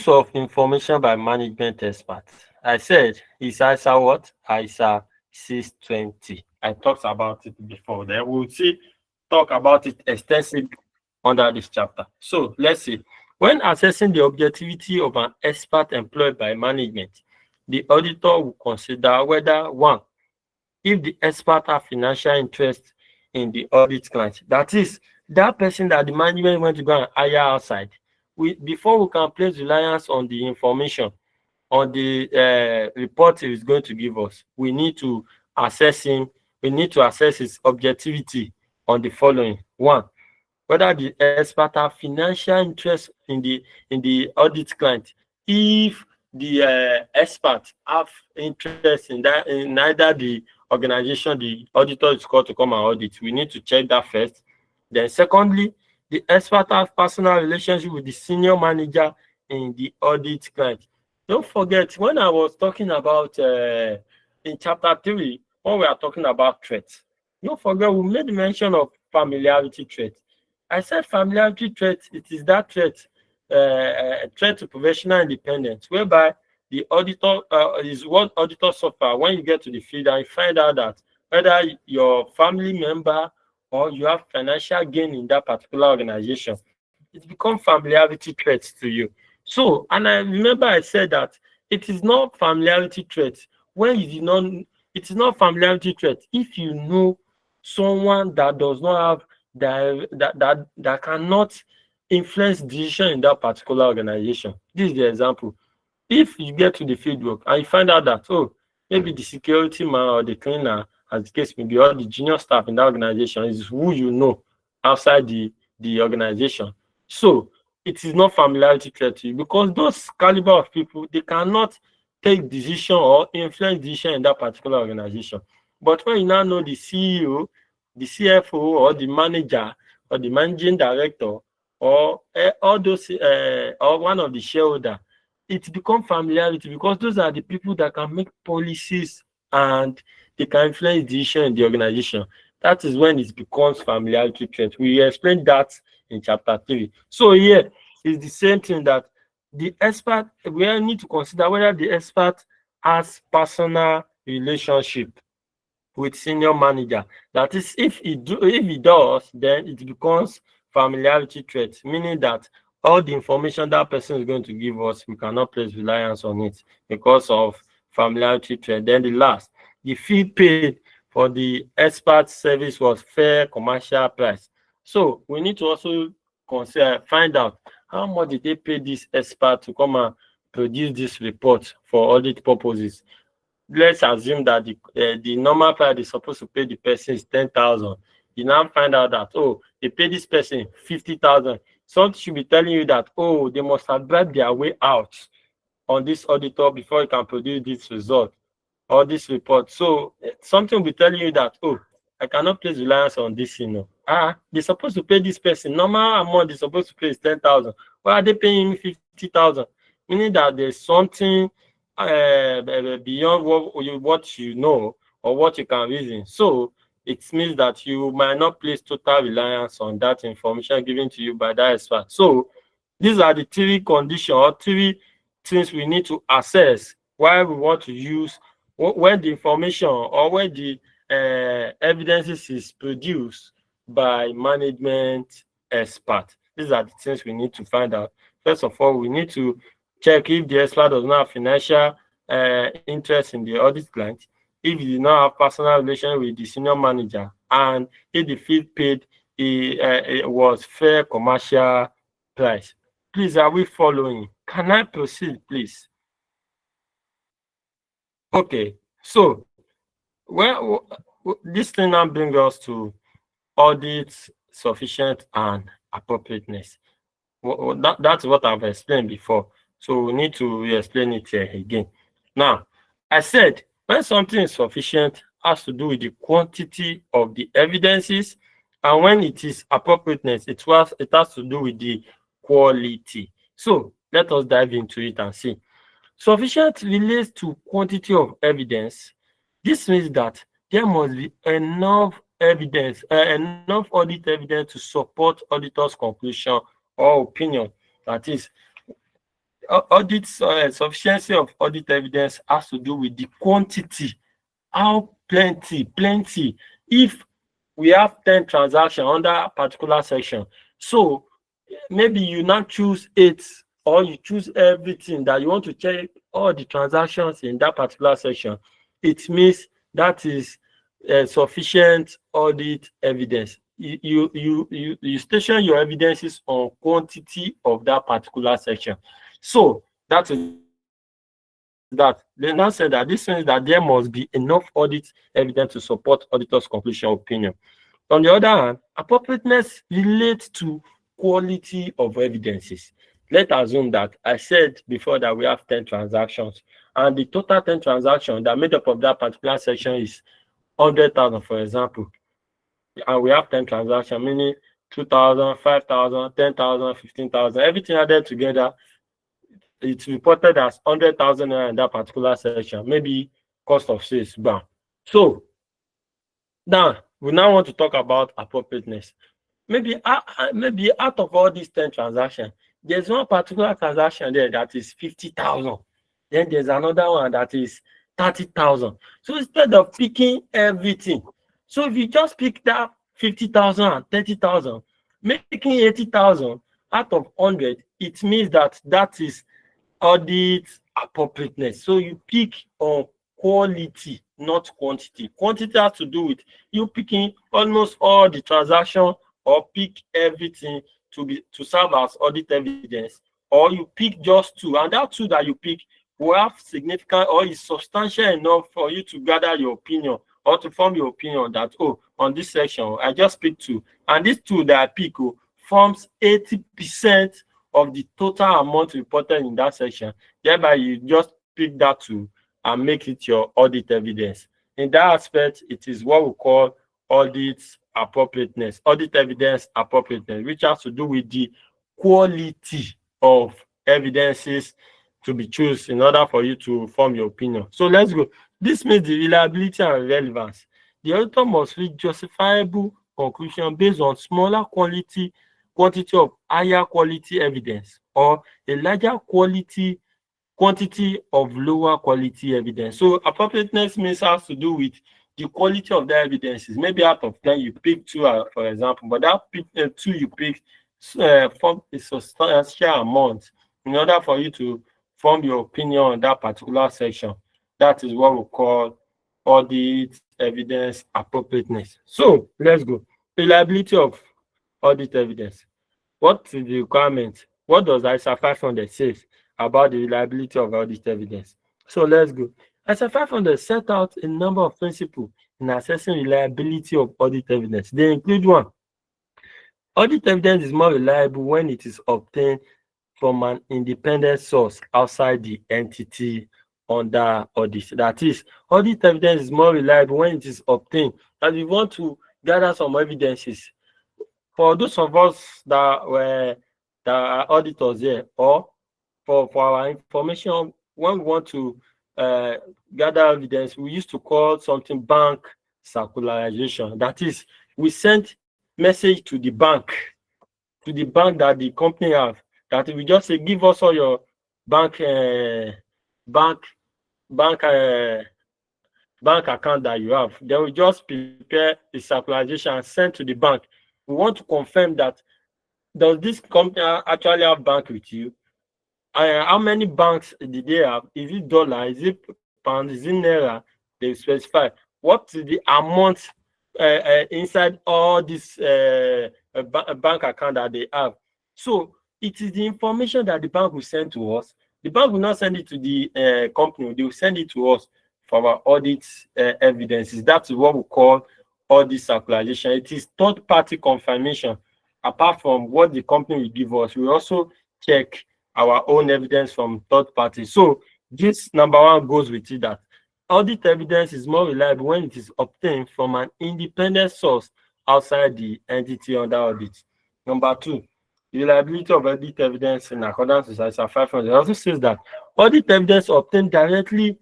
of information by management experts. I said it's ISA what? ISA 620. I talked about it before. Then we'll talk about it extensively under this chapter. So let's see. When assessing the objectivity of an expert employed by management, the auditor will consider whether, 1, if the expert has financial interest in the audit client. That is, that person that the management went to go and hire outside. Before we can place reliance on the information, on the report he is going to give us, we need to assess him. We need to assess his objectivity on the following: 1, whether the expert has financial interest in the audit client. If the expert have interest in that, in either the organization the auditor is called to come and audit, we need to check that first. Then secondly, the expert has personal relationship with the senior manager in the audit client. Don't forget, when I was talking about in chapter 3, when we are talking about threats, don't forget we made mention of familiarity threat. I said familiarity threat, it is that threat, threat to professional independence, whereby the auditor is what auditor suffer when you get to the field and you find out that whether your family member or you have financial gain in that particular organization, it becomes familiarity threats to you. So, and I remember I said that it is not familiarity threat when you do not, it is not familiarity threat if you know someone that does not have that cannot influence decision in that particular organization. This is the example. If you get to the field work and you find out that, oh, maybe the security man or the cleaner, as the case may be, or the junior staff in that organization is who you know outside the organization. So it is not familiarity threat to you, because those caliber of people, they cannot take decision or influence decision in that particular organization. But when you now know the CEO, the CFO, or the manager, or the managing director, or all those, or one of the shareholder, it becomes familiarity, because those are the people that can make policies and they can influence decision in the organization. That is when it becomes familiarity threat. We explained that in chapter 3. So here is the same thing, that the expert, we need to consider whether the expert has personal relationship with senior manager. That is, if he does, then it becomes familiarity threat, meaning that all the information that person is going to give us, we cannot place reliance on it because of familiarity threat. Then the last, the fee paid for the expert service was fair commercial price. So we need to also consider, find out how much did they pay this expert to come and produce this report for audit purposes. Let's assume that the normal price they're supposed to pay the person is 10,000. You now find out that, oh, they pay this person 50,000. Something should be telling you that, oh, they must have bribed their way out on this auditor before you can produce this result or this report. So something will be telling you that, oh, I cannot place reliance on this, they're supposed to pay this person. Normal amount they're supposed to pay is 10,000. Why are they paying me 50,000? Meaning that there's something beyond what you know or what you can reason. So it means that you might not place total reliance on that information given to you by that expert. So these are the 3 conditions or 3 things we need to assess while we want to use, when the information or when the evidences is produced by management expert. These are the things we need to find out. First of all, we need to check if the expert does not have financial interest in the audit client, if you did not have personal relation with the senior manager, and if the fee paid it was fair commercial price. Please, are we following? Can I proceed, please? Okay, so this thing now brings us to audit, sufficient, and appropriateness. That's what I've explained before. So we need to re-explain it here again. Now, I said when something is sufficient has to do with the quantity of the evidences, and when it is appropriateness, it has to do with the quality. So let us dive into it and see. Sufficient relates to quantity of evidence. This means that there must be enough evidence, enough audit evidence to support auditor's conclusion or opinion. That is, sufficiency of audit evidence has to do with the quantity. How plenty? If we have 10 transactions under a particular section, so maybe you now choose 8, or you choose everything that you want to check all the transactions in that particular section, it means that is sufficient audit evidence. You station your evidences on quantity of that particular section. So that is that. They now said that this means that there must be enough audit evidence to support auditor's conclusion opinion. On the other hand, appropriateness relates to quality of evidences. Let's assume that I said before that we have 10 transactions, and the total 10 transactions that made up of that particular section is 100,000, for example. And we have 10 transactions, meaning 2,000, 5,000, 10,000, 15,000, everything added together, it's reported as 100,000 in that particular section, maybe cost of sales, bam. So now we want to talk about appropriateness. Maybe out of all these 10 transactions, there's one particular transaction there that is 50,000. Then there's another one that is 30,000. So instead of picking everything, so if you just pick that 50,000 and 30,000, making 80,000 out of 100, it means that is audit appropriateness. So you pick on quality, not quantity. Quantity has to do with you picking almost all the transaction, or pick everything to serve as audit evidence, or you pick just 2, and that 2 that you pick will have significant or is substantial enough for you to gather your opinion, or to form your opinion that, oh, on this section I just picked 2, and this 2 that I pick forms 80% of the total amount reported in that section. Thereby you just pick that 2 and make it your audit evidence. In that aspect, it is what we call audit appropriateness, audit evidence appropriateness, which has to do with the quality of evidences to be chosen in order for you to form your opinion. So let's go. This means the reliability and relevance. The auditor must reach justifiable conclusion based on smaller quantity of higher quality evidence, or a larger quantity of lower quality evidence. So appropriateness means has to do with the quality of the evidences. Maybe out of 10 you pick 2, for example, but that 2 you pick form a substantial amount in order for you to form your opinion on that particular section. That is what we call audit evidence appropriateness. So let's go. Reliability of audit evidence. What is the requirement? What does ISA 500 say about the reliability of audit evidence? So let's go. ISA 500 set out a number of principles in assessing reliability of audit evidence. They include 1. Audit evidence is more reliable when it is obtained from an independent source outside the entity under audit. That is, audit evidence is more reliable when it is obtained. And we want to gather some evidences. For those of us that are auditors here, or for our information, when we want to gather evidence, we used to call something bank circularization. That is, we send message to the bank that the company have, that we just say, give us all your bank account that you have. Then we just prepare the circularization and send to the bank. We want to confirm that does this company actually have bank with you, how many banks did they have? Is it dollar? Is it pound? Is it naira? They specify. What is the amount inside all this bank account that they have? So it is the information that the bank will send to us. The bank will not send it to the company. They will send it to us for our audit evidences. That's what we call audit circularization. It is third-party confirmation. Apart from what the company will give us, we also check our own evidence from third parties. So this number one goes with it, that audit evidence is more reliable when it is obtained from an independent source outside the entity under audit. Number two, the reliability of audit evidence in accordance with ISA 500 also says that audit evidence obtained directly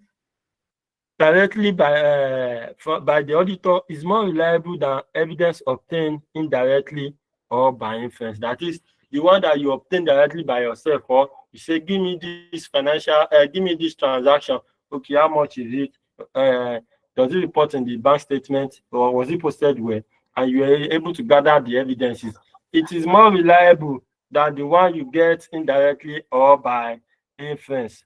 by the auditor is more reliable than evidence obtained indirectly or by inference. That is, the one that you obtain directly by yourself, or you say, give me this give me this transaction. Okay, how much is it? Does it report in the bank statement, or was it posted where? And you are able to gather the evidences. It is more reliable than the one you get indirectly or by inference.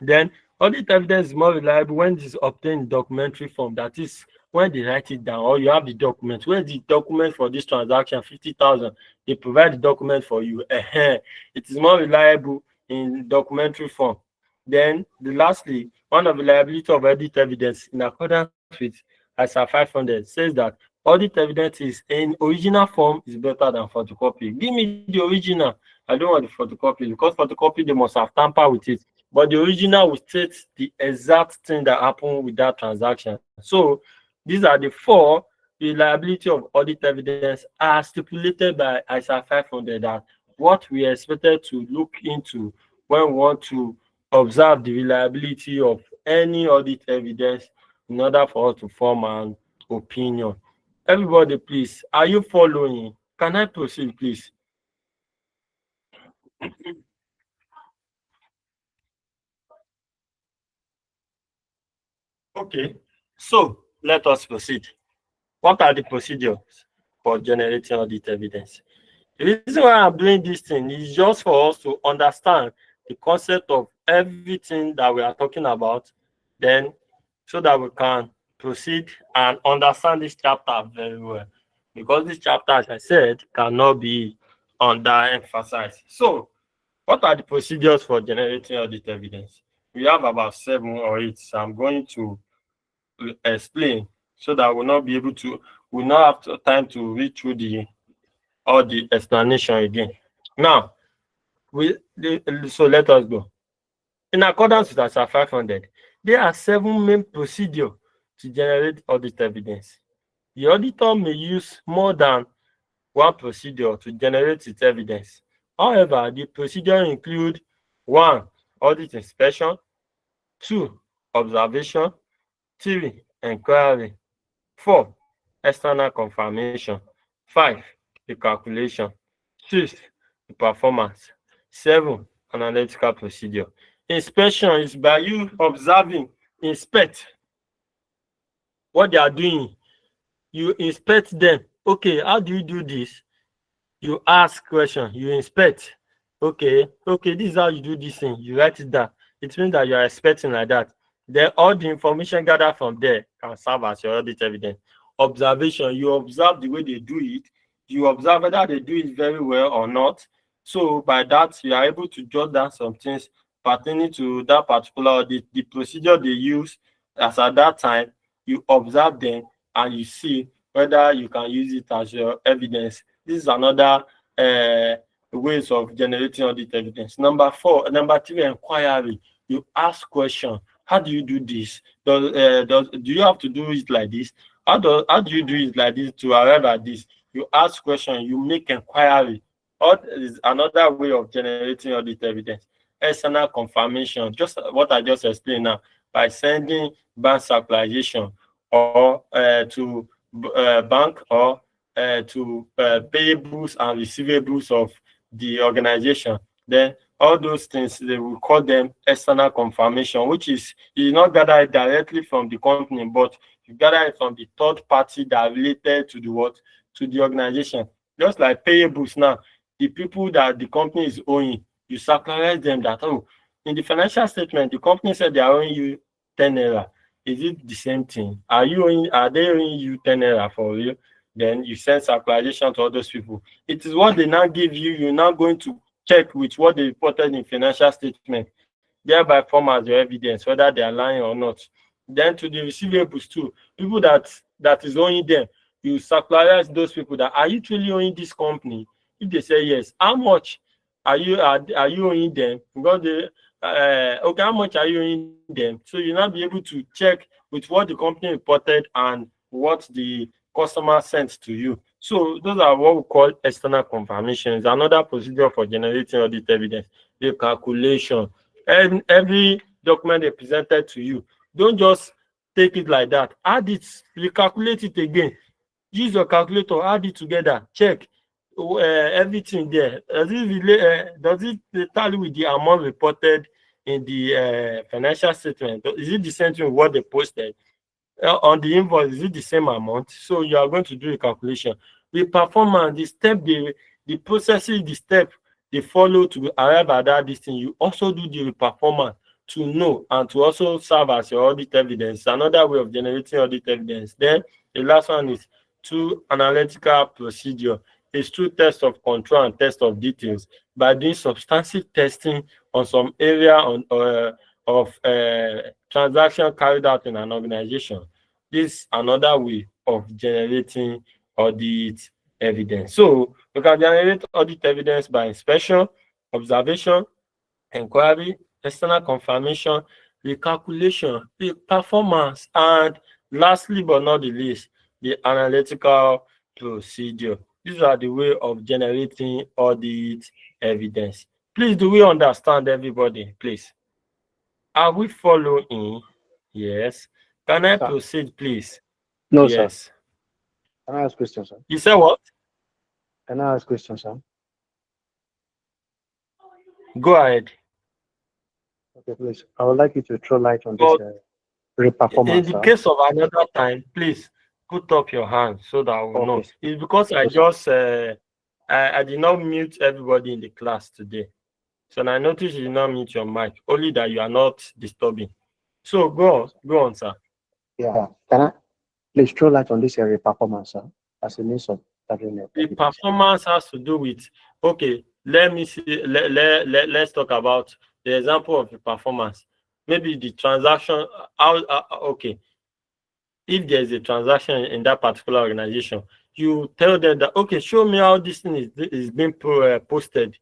Then audit evidence is more reliable when it is obtained in documentary form. That is, when they write it down, or you have the document. Where is the document for this transaction? 50,000. They provide the document for you. It is more reliable in documentary form. Then, lastly, one of the reliability of audit evidence in accordance with ISA 500 says that audit evidence is in original form is better than photocopy. Give me the original. I don't want the photocopy, because photocopy they must have tampered with it. But the original will state the exact thing that happened with that transaction. So these are the four reliability of audit evidence as stipulated by ISA 500, that what we are expected to look into when we want to observe the reliability of any audit evidence in order for us to form an opinion. Everybody, please, are you following? Can I proceed, please? Okay, so let us proceed. What are the procedures for generating audit evidence? The reason why I'm doing this thing is just for us to understand the concept of everything that we are talking about, then so that we can proceed and understand this chapter very well. Because this chapter, as I said, cannot be underemphasized. So, what are the procedures for generating audit evidence? We have about 7 or 8. So I'm going to explain so that we'll not have time to read through all the explanation again. Now, so let us go. In accordance with ISA 500, there are 7 main procedures to generate audit evidence. The auditor may use more than one procedure to generate its evidence. However, the procedure include 1. Audit inspection, 2. Observation, 3. Inquiry, 4. External confirmation, 5. The calculation, 6. The performance, 7. Analytical procedure. Inspection is by you observing, inspect what they are doing. You inspect them. Okay, how do you do this? You ask question, you inspect. Okay, this is how you do this thing. You write it down. It means that you are expecting like that. Then all the information gathered from there can serve as your audit evidence. Observation, you observe the way they do it. You observe whether they do it very well or not. So by that, you are able to jot down some things pertaining to that particular audit, the procedure they use. As at that time, you observe them and you see whether you can use it as your evidence. This is another ways of generating audit evidence. Number 3, inquiry. You ask question. How do you do this? Do you have to do it like this? How do you do it like this to arrive at this? You ask question. You make inquiry. What is another way of generating audit evidence? External confirmation. Just what I just explained now, by sending bank circularization or to bank or to payables and receivables of the organization. Then all those things, they will call them external confirmation, which is you not gather it directly from the company, but you gather it from the third party that related to the organization. Just like payables now, the people that the company is owing, you circularize them that, oh, in the financial statement, the company said they are owing you 10 naira. Is it the same thing? Are they owing you 10 naira for real? Then you send circularization to all those people. It is what they now give you. You're now going to check with what they reported in financial statement, thereby form as your evidence whether they are lying or not. Then to the receivables too, people that is owing them, you circularize those people that, are you truly owing this company? If they say yes, how much are you owing them? Because they okay, how much are you owing them? So you now be able to check with what the company reported and what the customer sent to you. So those are what we call external confirmations. Another procedure for generating audit evidence, the calculation. And every document they presented to you, don't just take it like that. Add it, recalculate it again. Use your calculator, add it together, check everything there. Does it tally with the amount reported in the financial statement? Is it the same thing with what they posted? On the invoice, is it the same amount? So you are going to do a calculation. The performance, the step, the processes, the step they follow to arrive at that this thing, you also do the performance to know and to also serve as your audit evidence. Another way of generating audit evidence. Then the last one is through analytical procedure. It's through test of control and test of details by doing substantive testing on some area of transaction carried out in an organization. This is another way of generating audit evidence. So we can generate audit evidence by inspection, observation, inquiry, external confirmation, recalculation, the performance, and lastly but not the least, the analytical procedure. These are the way of generating audit evidence. Please, do we understand, everybody? Please. Are we following? Yes. Can I proceed, please? No, yes. Sir. Can I ask questions, sir? You said what? Can I ask questions, sir? Go ahead. Okay, please. I would like you to throw light on this reperformance. In the case of another time, please put up your hand so that we know. It's because I just I did not mute everybody in the class today. So I noticed you did not mute your mic, only that you are not disturbing. So go on, sir. Yeah. Can I please throw light on this reperformance, sir, as a means of gathering the performance has to do with, okay, let me see, let's talk about the example of the performance. Maybe the transaction, okay, if there's a transaction in that particular organization, you tell them that, okay, show me how this thing is being posted.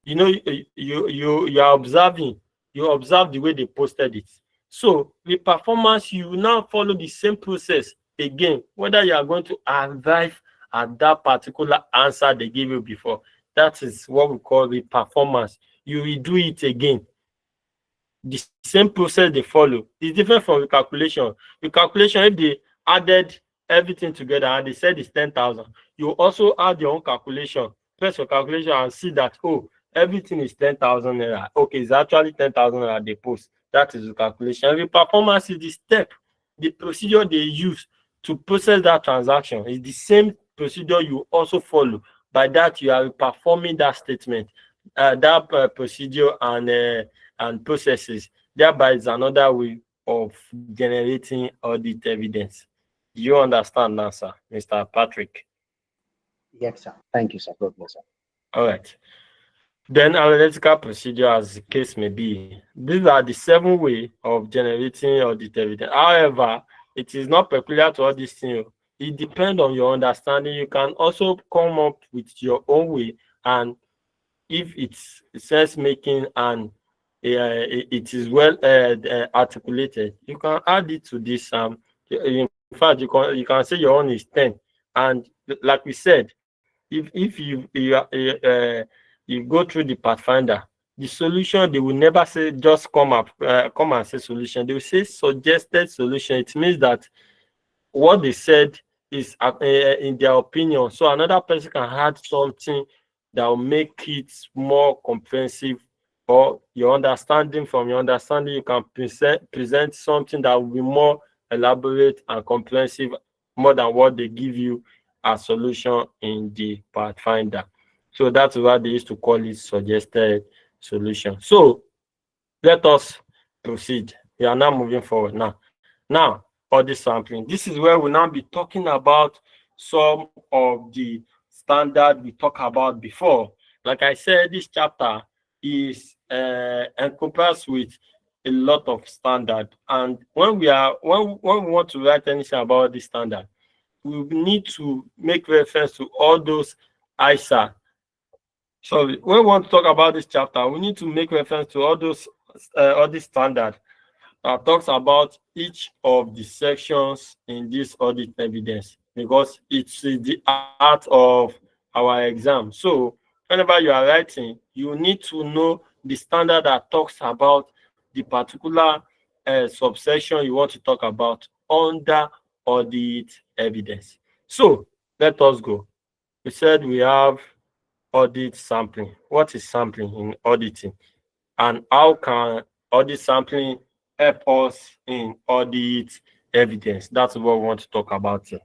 You know, you are observing, you observe the way they posted it. So the performance, you now follow the same process again, whether you are going to arrive at that particular answer they gave you before. That is what we call the performance. You will do it again. The same process they follow is different from the calculation. The calculation, if they added everything together and they said it's 10,000, you also add your own calculation, press your calculation and see that, oh, everything is 10,000 naira. Okay, it's actually 10,000 naira they post. That is the calculation. Every performance is the step, the procedure they use to process that transaction is the same procedure you also follow. By that, you are performing that statement, that procedure and processes. Thereby is another way of generating audit evidence. Do you understand now, sir, Mr. Patrick? Yes, sir. Thank you, sir. God bless, sir. All right. Then analytical procedure, as the case may be. These are the 7 ways of generating audit evidence. However, it is not peculiar to all these things. It depends on your understanding. You can also come up with your own way, and if it's sense making and it is well articulated, you can add it to this. In fact, you can say your own is 10, and like we said, if you go through the Pathfinder, the solution, they will never say just come and say solution. They will say suggested solution. It means that what they said is in their opinion. So another person can add something that will make it more comprehensive, or your understanding, from your understanding, you can present something that will be more elaborate and comprehensive, more than what they give you as solution in the Pathfinder. So that's why they used to call it suggested solution. So let us proceed. We are now moving forward now. Now, audit sampling. This is where we'll now be talking about some of the standard we talked about before. Like I said, this chapter is encompassed with a lot of standard. And when we want to write anything about this standard, we need to make reference to all those ISA. So when we want to talk about this chapter, we need to make reference to all these standard that talks about each of the sections in this audit evidence, because it's the art of our exam. So whenever you are writing, you need to know the standard that talks about the particular subsection you want to talk about under audit evidence. So let us go. We said we have audit sampling. What is sampling in auditing? And how can audit sampling help us in audit evidence? That's what we want to talk about here.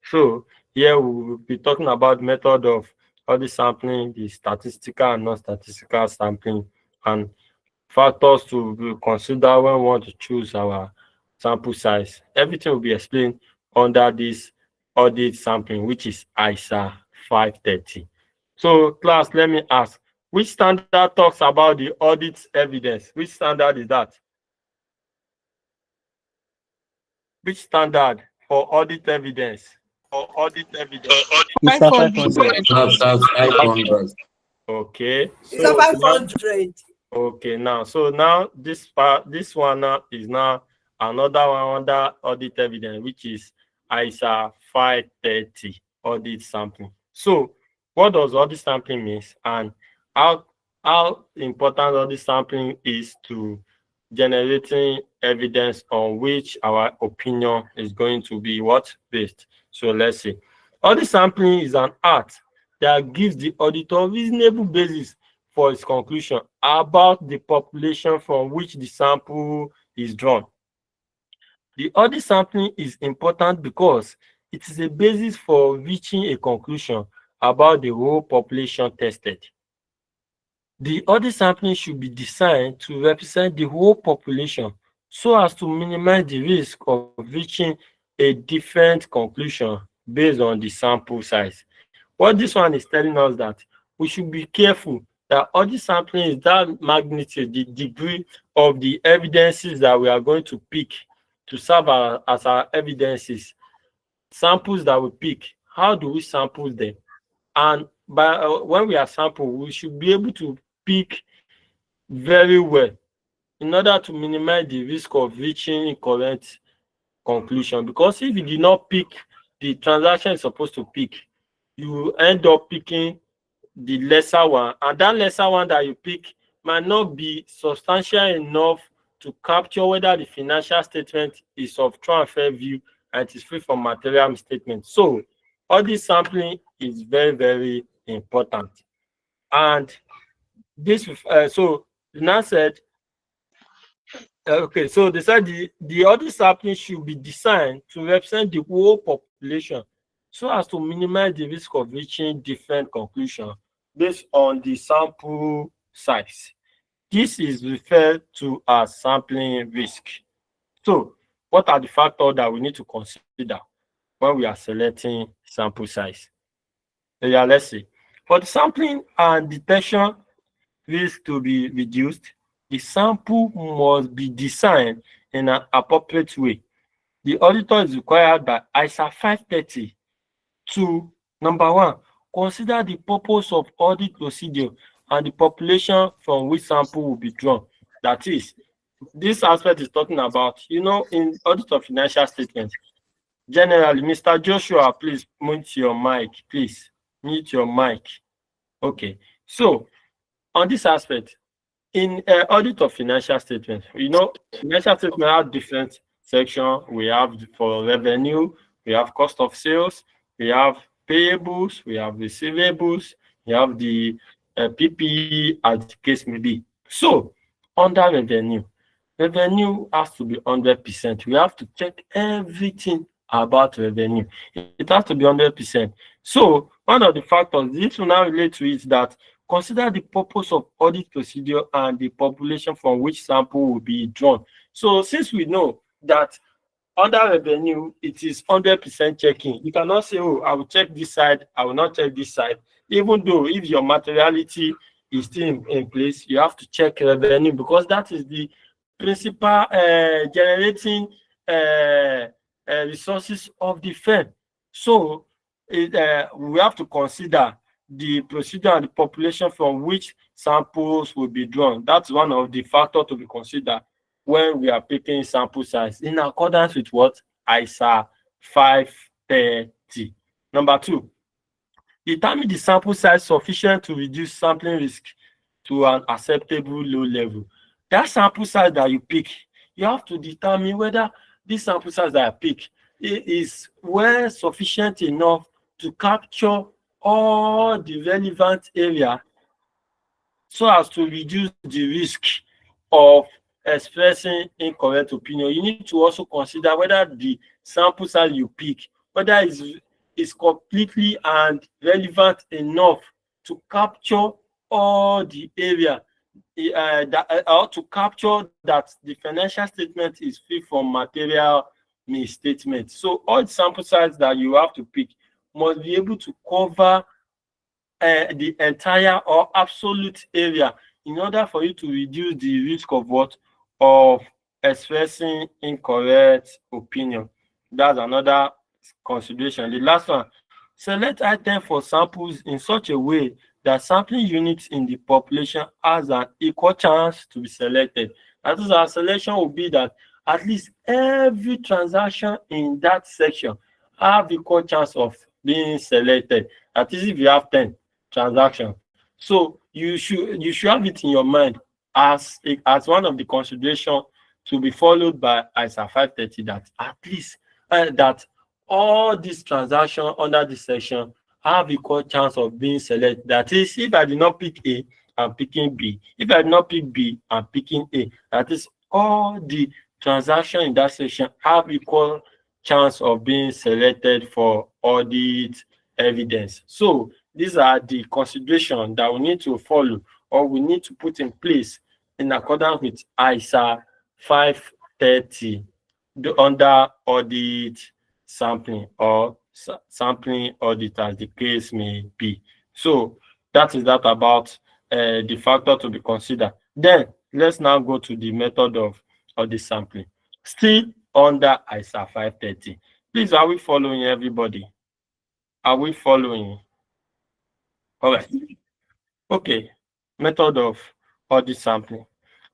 So here we will be talking about method of audit sampling, the statistical and non-statistical sampling, and factors to consider when we want to choose our sample size. Everything will be explained under this audit sampling, which is ISA 530. So class, let me ask, which standard talks about the audit evidence? Which standard is that? Which standard for audit evidence? For audit evidence. Mr. 500. 500. Okay. It's a 500. Okay, so now this one now is now another one under audit evidence, which is ISA 530 audit sampling. So what does audit sampling means, and how important audit sampling is to generating evidence on which our opinion is going to be based? So let's see. Audit sampling is an art that gives the auditor reasonable basis for its conclusion about the population from which the sample is drawn. The audit sampling is important because it is a basis for reaching a conclusion about the whole population tested. The audit sampling should be designed to represent the whole population so as to minimize the risk of reaching a different conclusion based on the sample size. What this one is telling us that we should be careful that audit sampling is that magnitude, the degree of the evidences that we are going to pick to serve as our evidences, samples that we pick. How do we sample them? And when we are sample, we should be able to pick very well in order to minimize the risk of reaching incorrect conclusion. Because if you did not pick the transaction is supposed to pick, you end up picking the lesser one, and that lesser one that you pick might not be substantial enough to capture whether the financial statement is of true and fair view and it is free from material misstatement. So audit sampling is very, very important. And this so now said okay, so they said the audit sampling should be designed to represent the whole population so as to minimize the risk of reaching different conclusions based on the sample size. This is referred to as sampling risk. So what are the factors that we need to consider when we are selecting sample size? Yeah, let's see. For the sampling and detection risk to be reduced, the sample must be designed in an appropriate way. The auditor is required by ISA 530 to, number one, consider the purpose of audit procedure and the population from which sample will be drawn. That is, this aspect is talking about, in audit of financial statements, generally, Mr. Joshua, please mute your mic, please. Mute your mic. Okay, so on this aspect, in audit of financial statements, financial statements have different sections. We have for revenue, we have cost of sales, we have payables, we have receivables, we have the PPE as the case may be. So under revenue has to be 100%. We have to check everything about revenue. It has to be 100%. So one of the factors this will now relate to is that consider the purpose of audit procedure and the population from which sample will be drawn. So since we know that under revenue, it is 100% checking. You cannot say, oh, I will check this side, I will not check this side. Even though if your materiality is still in place, you have to check revenue because that is the principal generating resources of the firm. So we have to consider the procedure and the population from which samples will be drawn. That's one of the factors to be considered when we are picking sample size in accordance with what ISA 530. Number 2, determine the sample size sufficient to reduce sampling risk to an acceptable low level. That sample size that you pick, you have to determine whether this sample size that I pick is well sufficient enough to capture all the relevant area so as to reduce the risk of expressing incorrect opinion. You need to also consider whether the sample size you pick, whether is completely and relevant enough to capture all the area or to capture that the financial statement is free from material misstatement. So all the sample size that you have to pick must be able to cover the entire or absolute area in order for you to reduce the risk of what? Of expressing incorrect opinion. That's another consideration. The last one, select items for samples in such a way that sampling units in the population has an equal chance to be selected. That is, our selection will be that at least every transaction in that section have equal chance of being selected. That is, if you have 10 transactions. So you should have it in your mind as one of the consideration to be followed by ISA 530 that at least that all these transactions under this section have equal chance of being selected. That is, if I did not pick A, I'm picking B. If I did not pick B, I'm picking A. That is, all the transactions in that section have equal chance of being selected for audit evidence. So these are the considerations that we need to follow or we need to put in place in accordance with ISA 530 under audit sampling or sampling audit as the case may be. So that is that about the factor to be considered. Then let's now go to the method of audit sampling. Still under ISA 530. Please, are we following everybody? Are we following? All right. Okay. Method of audit sampling.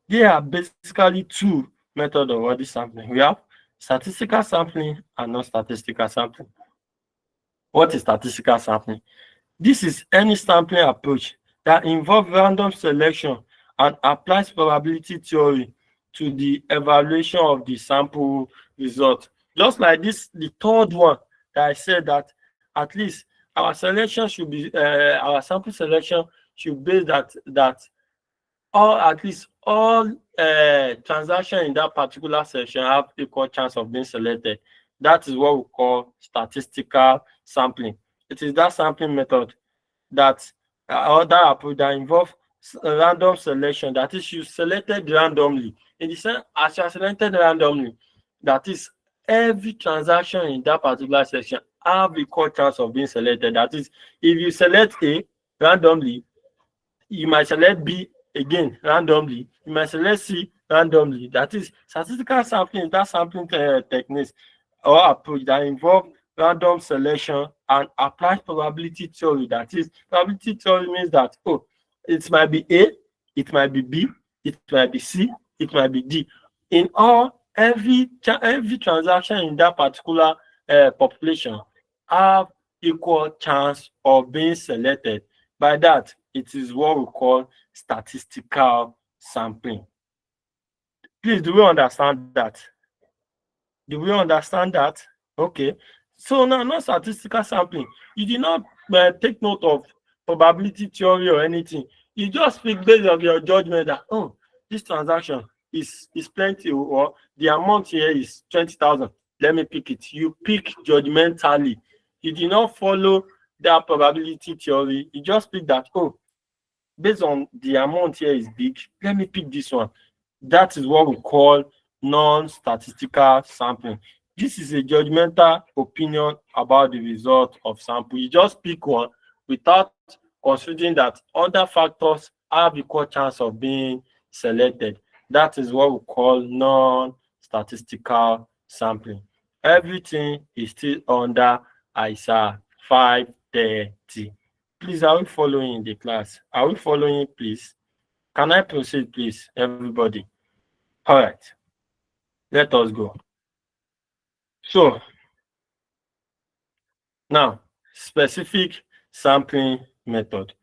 There are basically two methods of audit sampling. We have statistical sampling and non-statistical sampling. What is statistical sampling? This is any sampling approach that involves random selection and applies probability theory to the evaluation of the sample result. Just like this, the third one that I said that at least our selection should be our sample selection should be that all at least all transactions in that particular section have equal chance of being selected. That is what we call statistical sampling. It is that sampling method that other approach that involve random selection. That is, you selected randomly. In the sense, as you are selected randomly, that is, every transaction in that particular section have equal chance of being selected. That is, if you select A randomly, you might select B again randomly. You might select C randomly. That is, statistical sampling, that sampling techniques or approach that involve random selection and applied probability theory. That is, probability theory means that, oh, it might be A, it might be B, it might be C, it might be D. In all, every transaction in that particular population have equal chance of being selected. By that, it is what we call statistical sampling. Please, do we understand that? Do we understand that? Okay. So now, not statistical sampling. You did not take note of probability theory or anything. You just speak based on your judgment that, oh, this transaction is plenty, or the amount here is 20,000. Let me pick it. You pick judgmentally. You did not follow that probability theory, you just pick that, oh, based on the amount here is big, let me pick this one. That is what we call non-statistical sampling. This is a judgmental opinion about the result of sample. You just pick one without considering that other factors have equal chance of being selected. That is what we call non-statistical sampling. Everything is still under ISA 530. Please, are we following the class? Are we following, please? Can I proceed, please, everybody? All right, let us go. So, now, specific sampling method.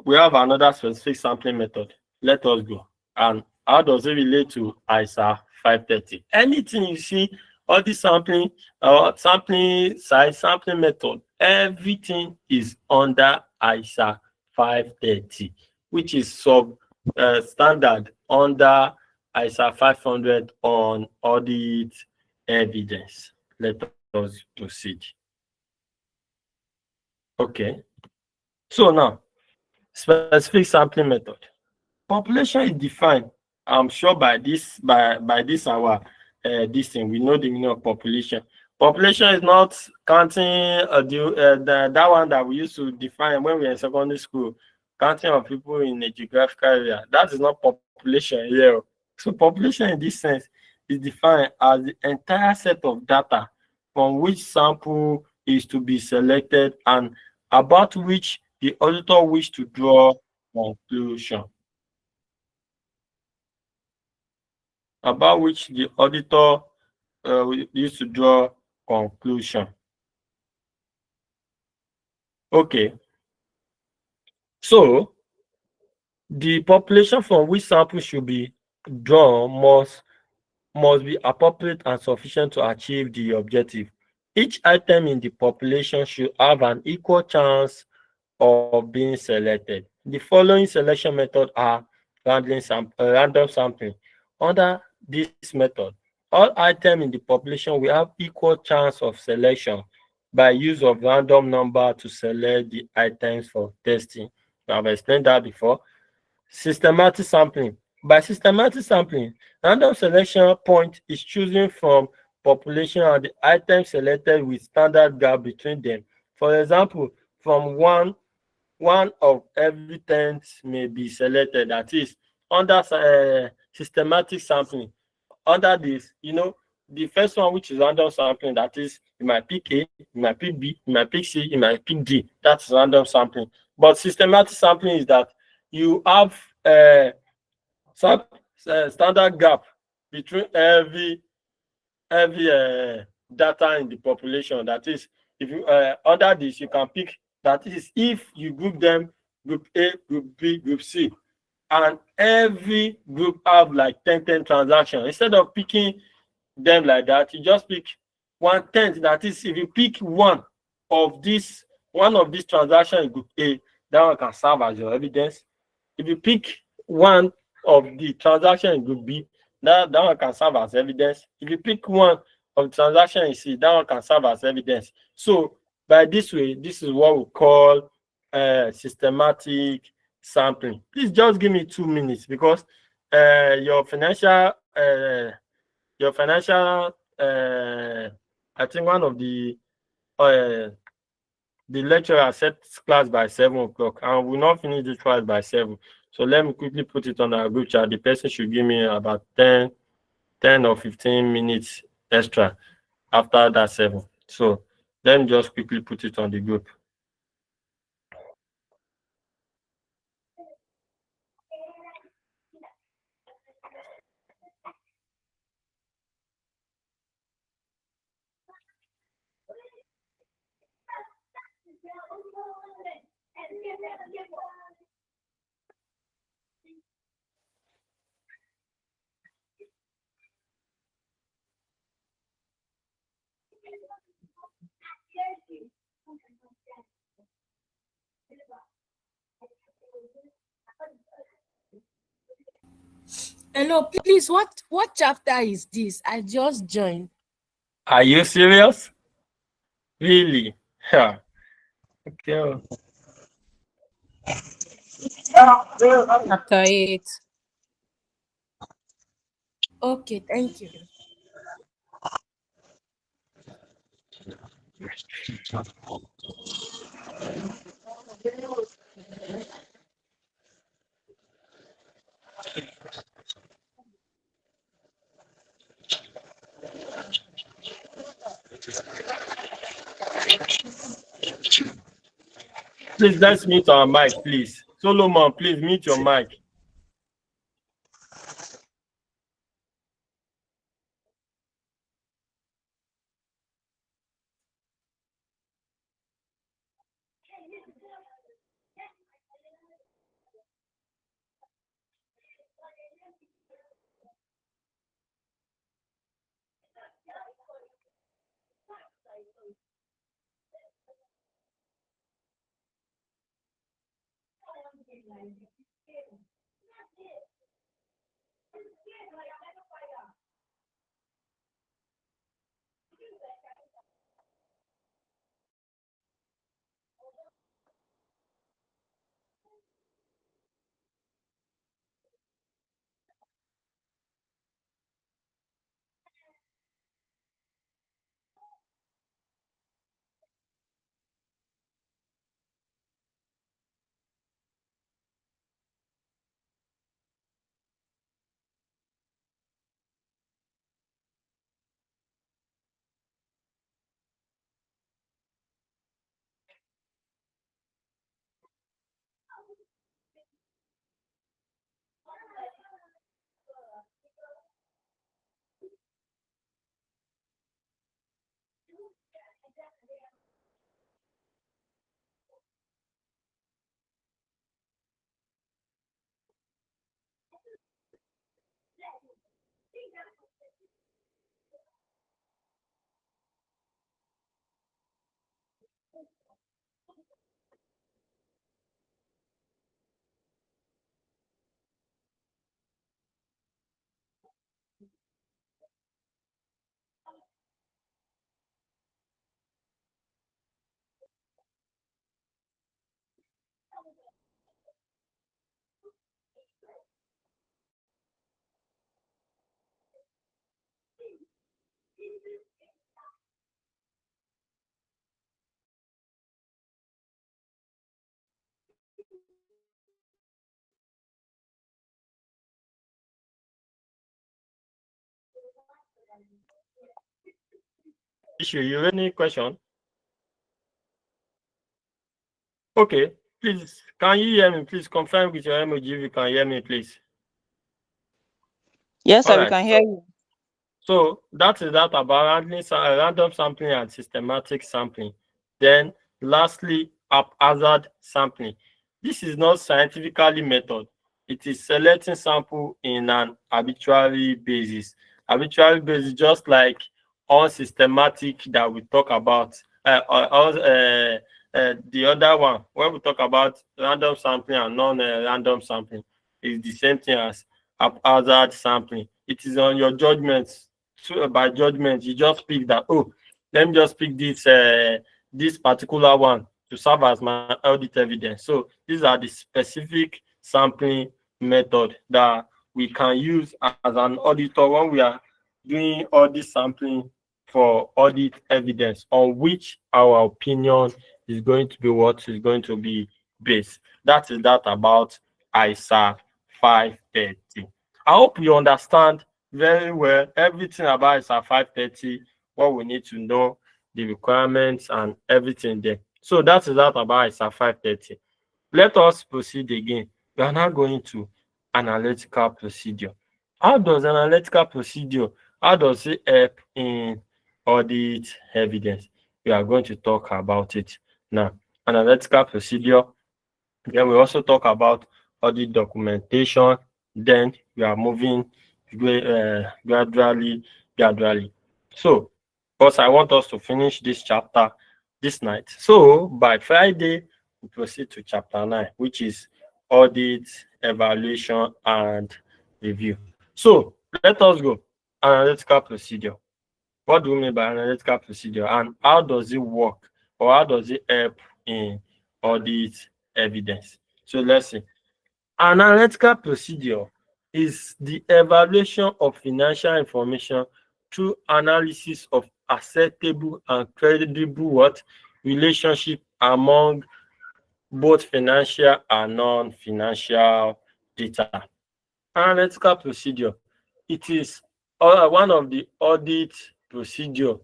We have another specific sampling method. Let us go. And how does it relate to ISA 530? Anything you see, all the sampling, sampling size, sampling method, everything is under ISA 530, which is standard under ISA 500 on audit evidence. Let us proceed. Okay. So now, specific sampling method. Population is defined, I'm sure by this our this thing, we know the meaning of population. Population is not counting that one that we used to define when we were in secondary school, counting of people in a geographical area. That is not population here. So population in this sense is defined as the entire set of data from which sample is to be selected and about which the auditor wish to draw conclusion. About which the auditor used to draw conclusion. Okay. So the population from which sample should be drawn must be appropriate and sufficient to achieve the objective. Each item in the population should have an equal chance of being selected. The following selection methods are random sampling. Under this method, all items in the population will have equal chance of selection by use of random number to select the items for testing. I've explained that before. Systematic sampling. By systematic sampling, random selection point is chosen from population and the item selected with standard gap between them. For example, from one of every 10 may be selected. That is under systematic sampling. Under this, the first one, which is random sampling, that is, you might pick A, you might pick B, you might pick C, you might pick D. That's random sampling. But systematic sampling is that you have standard gap between every data in the population. That is, if you under this, you can pick. That is, if you group them, group A, group B, group C, and every group have like 10 transactions. Instead of picking them like that, you just pick 1/10. That is, if you pick one of these transactions in group A, that one can serve as your evidence. If you pick one of the transactions in group B, that one can serve as evidence. If you pick one of the transactions in C, that one can serve as evidence. So by this way, this is what we call systematic sampling. Please just give me 2 minutes because your financial I think one of the lecturer sets class by 7 o'clock and we will not finish the class by 7. So let me quickly put it on our group chat. The person should give me about 10 or 15 minutes extra after that 7. So let me just quickly put it on the group. Hello, please, what chapter is this? I just joined. Are you serious? Really? Yeah. Okay. Chapter 8. Okay, thank you. Please, let's mute our mic, please. Solomon, please mute your mic. Issue, you have any question? Okay, please, can you hear me? Please confirm with your emoji if you can hear me, please. Yes, sir, we Alright, can hear you. So that is that about random sampling and systematic sampling. Then lastly, haphazard sampling. This is not scientifically method. It is selecting sample in an arbitrary basis. Arbitrary basis, just like unsystematic that we talk about. The other one, when we talk about random sampling and non-random sampling, is the same thing as haphazard sampling. It is on your judgment. So by judgment, you just pick that, oh, let me just pick this particular one to serve as my audit evidence. So these are the specific sampling method that we can use as an auditor when we are doing audit sampling for audit evidence on which our opinion is going to be what is going to be based. That is that about ISA 530. I hope you understand very well everything about ISA 530, what we need to know, the requirements and everything there. So that is that about ISA 530. Let us proceed again. We are now going to analytical procedure. How does analytical procedure, how does it help in audit evidence? We are going to talk about it now. Analytical procedure. Then we also talk about audit documentation. Then we are moving gradually. So, because I want us to finish this chapter this night. So by Friday, we proceed to chapter 9, which is audit, evaluation, and review. So let us go. Analytical procedure. What do we mean by analytical procedure, and how does it work, or how does it help in audit evidence. So let's see. Analytical procedure is the evaluation of financial information through analysis of acceptable and credible what relationship among both financial and non-financial data. Analytical procedure, it is one of the audit procedure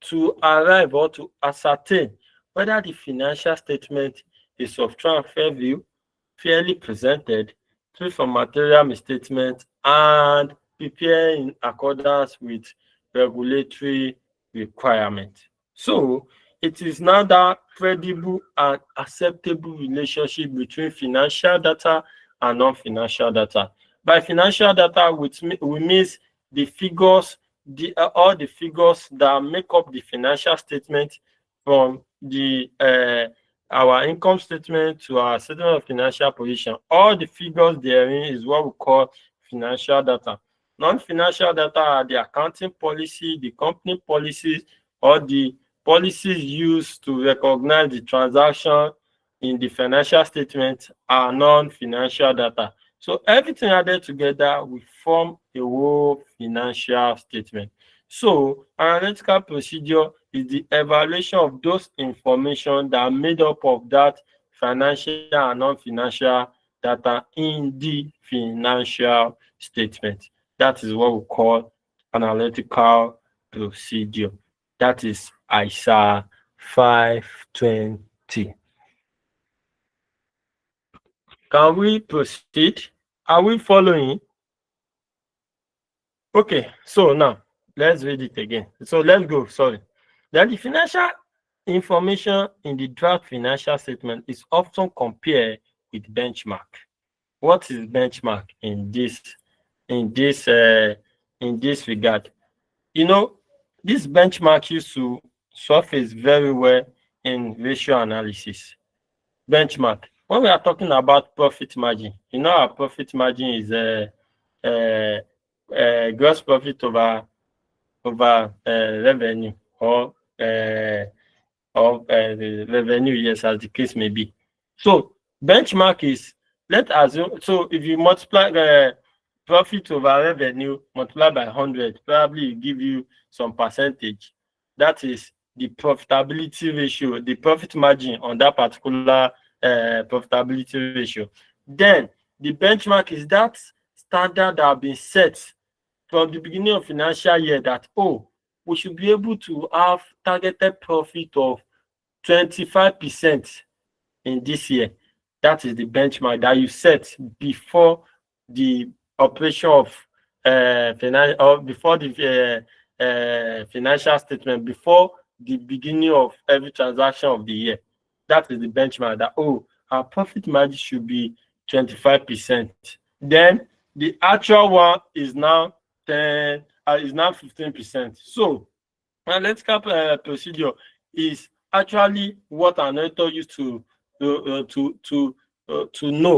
to arrive or to ascertain whether the financial statement is of true and fair view, fairly presented, free from material misstatement, and prepare in accordance with regulatory requirement. So it is now that credible and acceptable relationship between financial data and non-financial data. By financial data, we mean the figures, all the figures that make up the financial statement, from the our income statement to our statement of financial position. All the figures therein is what we call financial data. Non-financial data are the accounting policy, the company policies, or the policies used to recognize the transaction in the financial statement are non-financial data. So everything added together will form a whole financial statement. So analytical procedure is the evaluation of those information that are made up of that financial and non-financial data in the financial statement. That is what we call analytical procedure. That is ISA 520. Can we proceed? Are we following? Okay, so now let's read it again. So let's go. Sorry. Then the financial information in the draft financial statement is often compared with benchmark. What is benchmark in this regard? You know, this benchmark used to surface very well in ratio analysis. Benchmark. When we are talking about profit margin, you know, our profit margin is gross profit over revenue, or the revenue, yes, as the case may be. So benchmark is, let's assume, so if you multiply profit over revenue multiply by 100, probably it give you some percentage. That is the profitability ratio, the profit margin on that particular profitability ratio. Then the benchmark is that standard that have been set from the beginning of financial year, that we should be able to have targeted profit of 25% in this year. That is the benchmark that you set before the operation of before the financial statement, before the beginning of every transaction of the year. That is the benchmark, that our profit margin should be 25%. Then the actual one is now 15%. So analytical procedure is actually what an auditor used to know,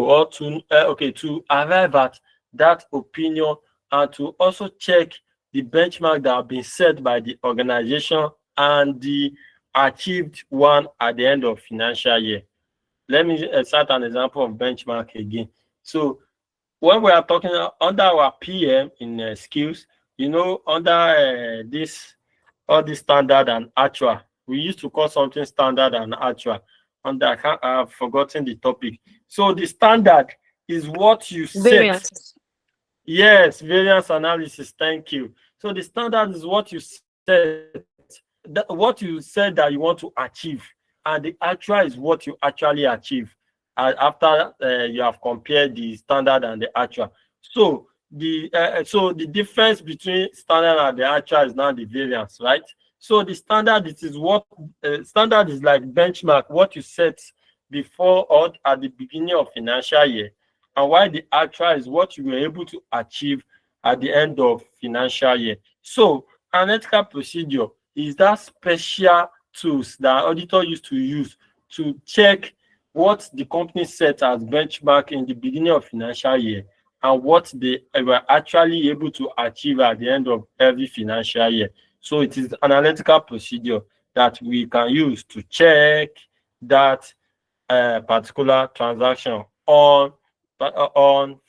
or to arrive at that opinion, and to also check the benchmark that have been set by the organization and the achieved one at the end of financial year. Let me cite an example of benchmark again. So when we are talking under our PM in skills, you know, under all this standard and actual, we used to call something standard and actual. And I've forgotten the topic. So the standard is what you set. Variance. Yes, variance analysis. Thank you. So the standard is what you set, what you said that you want to achieve, and the actual is what you actually achieve after you have compared the standard and the actual. So the difference between standard and the actual is now the variance, right? So the standard, it is what standard is like benchmark, what you set before or at the beginning of financial year, and while the actual is what you were able to achieve at the end of financial year. So analytical procedure is that special tools that auditor used to use to check what the company set as benchmark in the beginning of financial year and what they were actually able to achieve at the end of every financial year. So it is analytical procedure that we can use to check that particular transaction on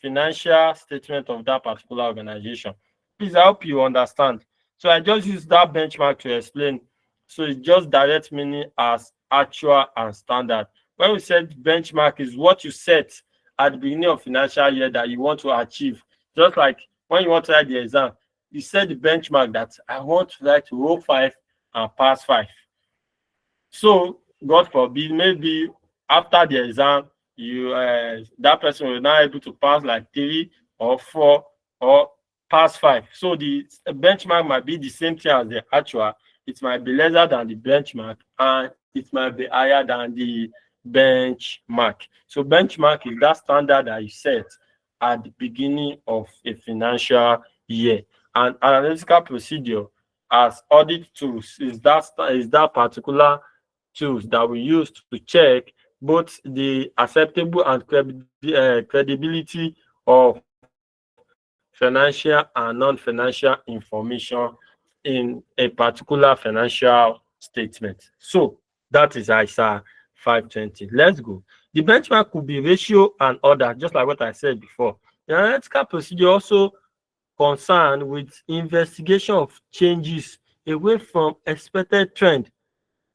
financial statement of that particular organization. Please, I hope you understand. So I just use that benchmark to explain. So it just direct meaning as actual and standard. When we said benchmark is what you set at the beginning of financial year that you want to achieve. Just like when you want to write the exam, you set the benchmark that I want to write row 5 and pass 5. So God forbid, maybe after the exam, you that person will not able to pass like 3 or 4 or pass 5. So the benchmark might be the same thing as the actual. It might be lesser than the benchmark, and it might be higher than the benchmark. So benchmark is that standard that you set at the beginning of a financial year. And analytical procedure as audit tools is that particular tools that we use to check both the acceptable and credibility of financial and non-financial information in a particular financial statement. So that is ISA 520. Let's go. The benchmark could be ratio and order, just like what I said before. The analytical procedure also concerned with investigation of changes away from expected trend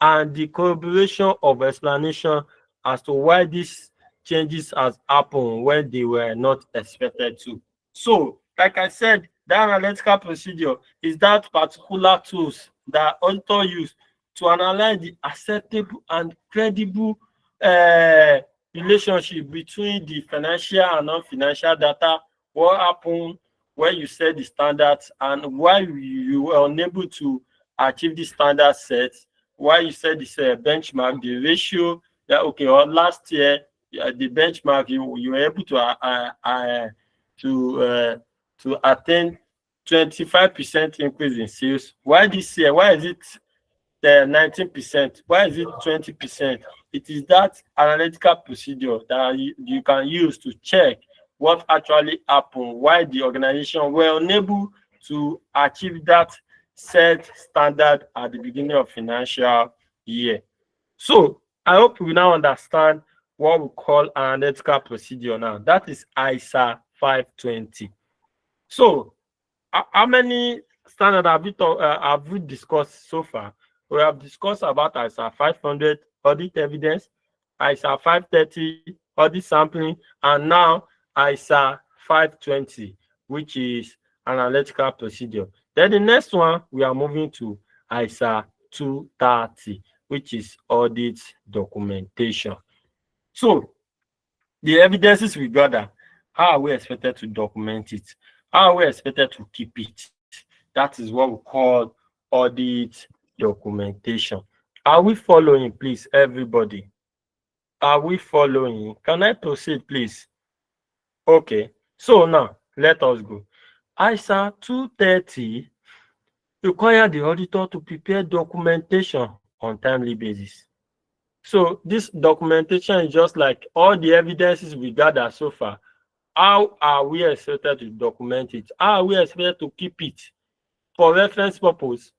and the corroboration of explanation as to why these changes has happened when they were not expected to. So, like I said, the analytical procedure is that particular tools that auditor use to analyze the acceptable and credible relationship between the financial and non-financial data, what happened when you set the standards and why you were unable to achieve the standard set, why you set this benchmark, the ratio, that okay, or last year, the benchmark, you were able to attain 25% increase in sales. Why this year? Why is it 19%? Why is it 20%? It is that analytical procedure that you can use to check what actually happened, why the organization were unable to achieve that set standard at the beginning of financial year. So I hope we now understand what we call analytical procedure now. That is ISA 520. So how many standards have we discussed so far? We have discussed about ISA 500 audit evidence, ISA 530 audit sampling, and now ISA 520, which is analytical procedure. Then the next one, we are moving to ISA 230, which is audit documentation. So the evidences we gather, how are we expected to document it? How are we expected to keep it? That is what we call audit documentation. Are we following, please, everybody? Are we following? Can I proceed, please? Okay, so now let us go. ISA 230 require the auditor to prepare documentation on timely basis. So this documentation is just like all the evidences we gather so far. How are we expected to document it? How are we expected to keep it for reference purpose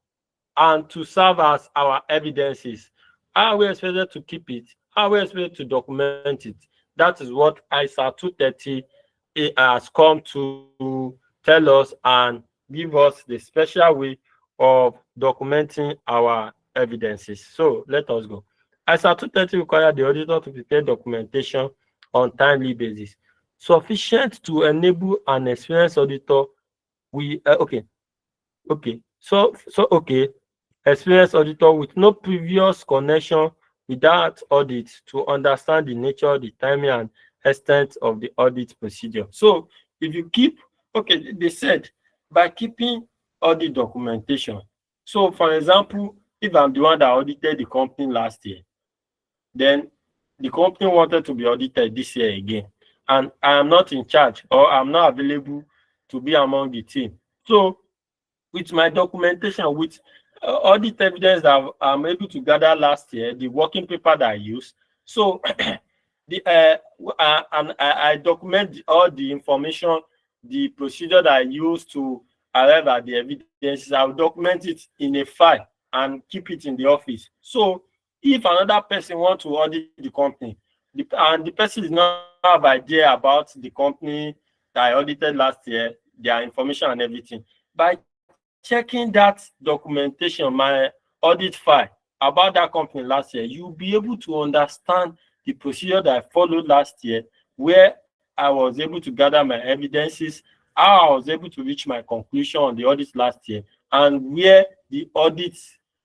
and to serve as our evidences? How are we expected to keep it? How are we expected to document it? That is what ISA 230 has come to tell us and give us the special way of documenting our evidences. So let us go. ISA 230 requires the auditor to prepare documentation on timely basis, sufficient to enable an experienced auditor. Experienced auditor with no previous connection with that audit to understand the nature, the timing, and extent of the audit procedure. So if you keep, they said by keeping audit documentation. So for example, if I'm the one that audited the company last year, then the company wanted to be audited this year again, and I am not in charge or I'm not available to be among the team. So with my documentation, with audit evidence that I'm able to gather last year, the working paper that I use, so I document all the information, the procedure that I use to arrive at the evidences. I'll document it in a file and keep it in the office. So if another person wants to audit the company, and the person is not have idea about the company that I audited last year, their information and everything, by checking that documentation, my audit file about that company last year, you'll be able to understand the procedure that I followed last year, where I was able to gather my evidences, how I was able to reach my conclusion on the audit last year, and where the audit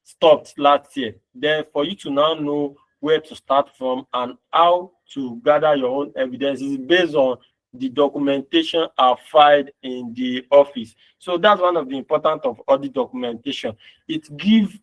stopped last year. Then for you to now know where to start from and how to gather your own evidences based on the documentation are filed in the office. So that's one of the importance of audit documentation. It gives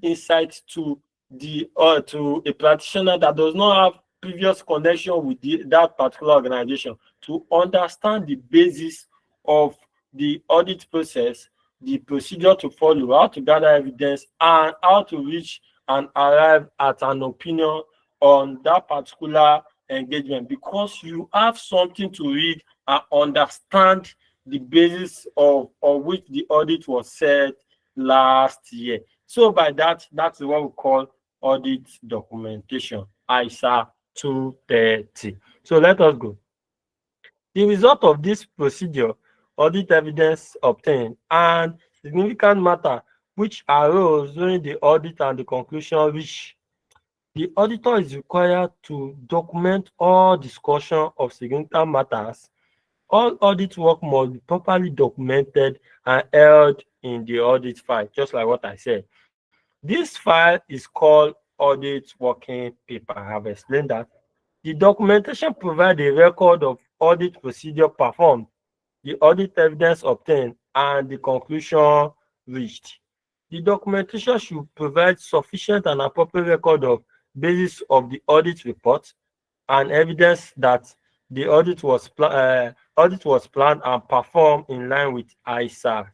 insight to to a practitioner that does not have previous connection with that particular organization, to understand the basis of the audit process, the procedure to follow, how to gather evidence, and how to reach and arrive at an opinion on that particular engagement, because you have something to read and understand the basis of which the audit was set last year. So by that, that's what we call audit documentation, ISA 230. So let us go. The result of this procedure, audit evidence obtained, and significant matter which arose during the audit and the conclusion reached. The auditor is required to document all discussion of significant matters. All audit work must be properly documented and held in the audit file, just like what I said. This file is called audit working paper. I have explained that. The documentation provides a record of audit procedure performed, the audit evidence obtained, and the conclusion reached. The documentation should provide sufficient and appropriate record of basis of the audit report and evidence that the audit was planned and performed in line with ISA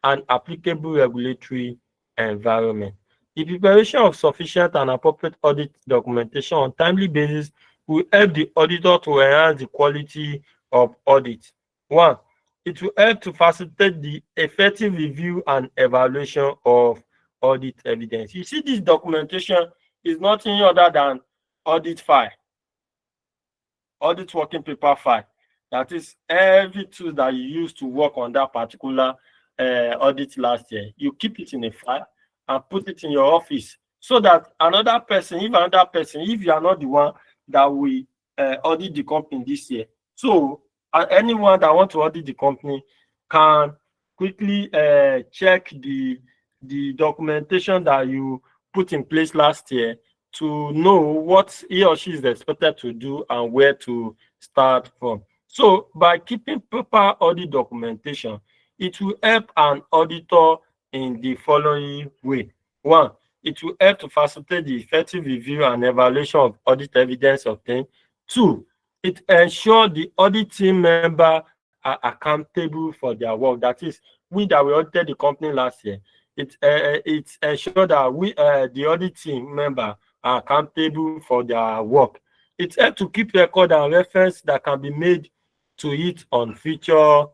and applicable regulatory environment. The preparation of sufficient and appropriate audit documentation on timely basis will help the auditor to enhance the quality of audit. One, it will help to facilitate the effective review and evaluation of audit evidence. You see, this documentation is nothing other than audit file, audit working paper file. That is every tool that you use to work on that particular audit last year. You keep it in a file and put it in your office so that another person, if you are not the one that will audit the company this year, so anyone that wants to audit the company can quickly check the documentation that you put in place last year to know what he or she is expected to do and where to start from. So by keeping proper audit documentation, it will help an auditor in the following way. One, it will help to facilitate the effective review and evaluation of audit evidence obtained. Two, it ensures the audit team member are accountable for their work. That is, we that we audited the company last year, it ensures that we, the audit team member, are accountable for their work. It helps to keep record and reference that can be made to it on future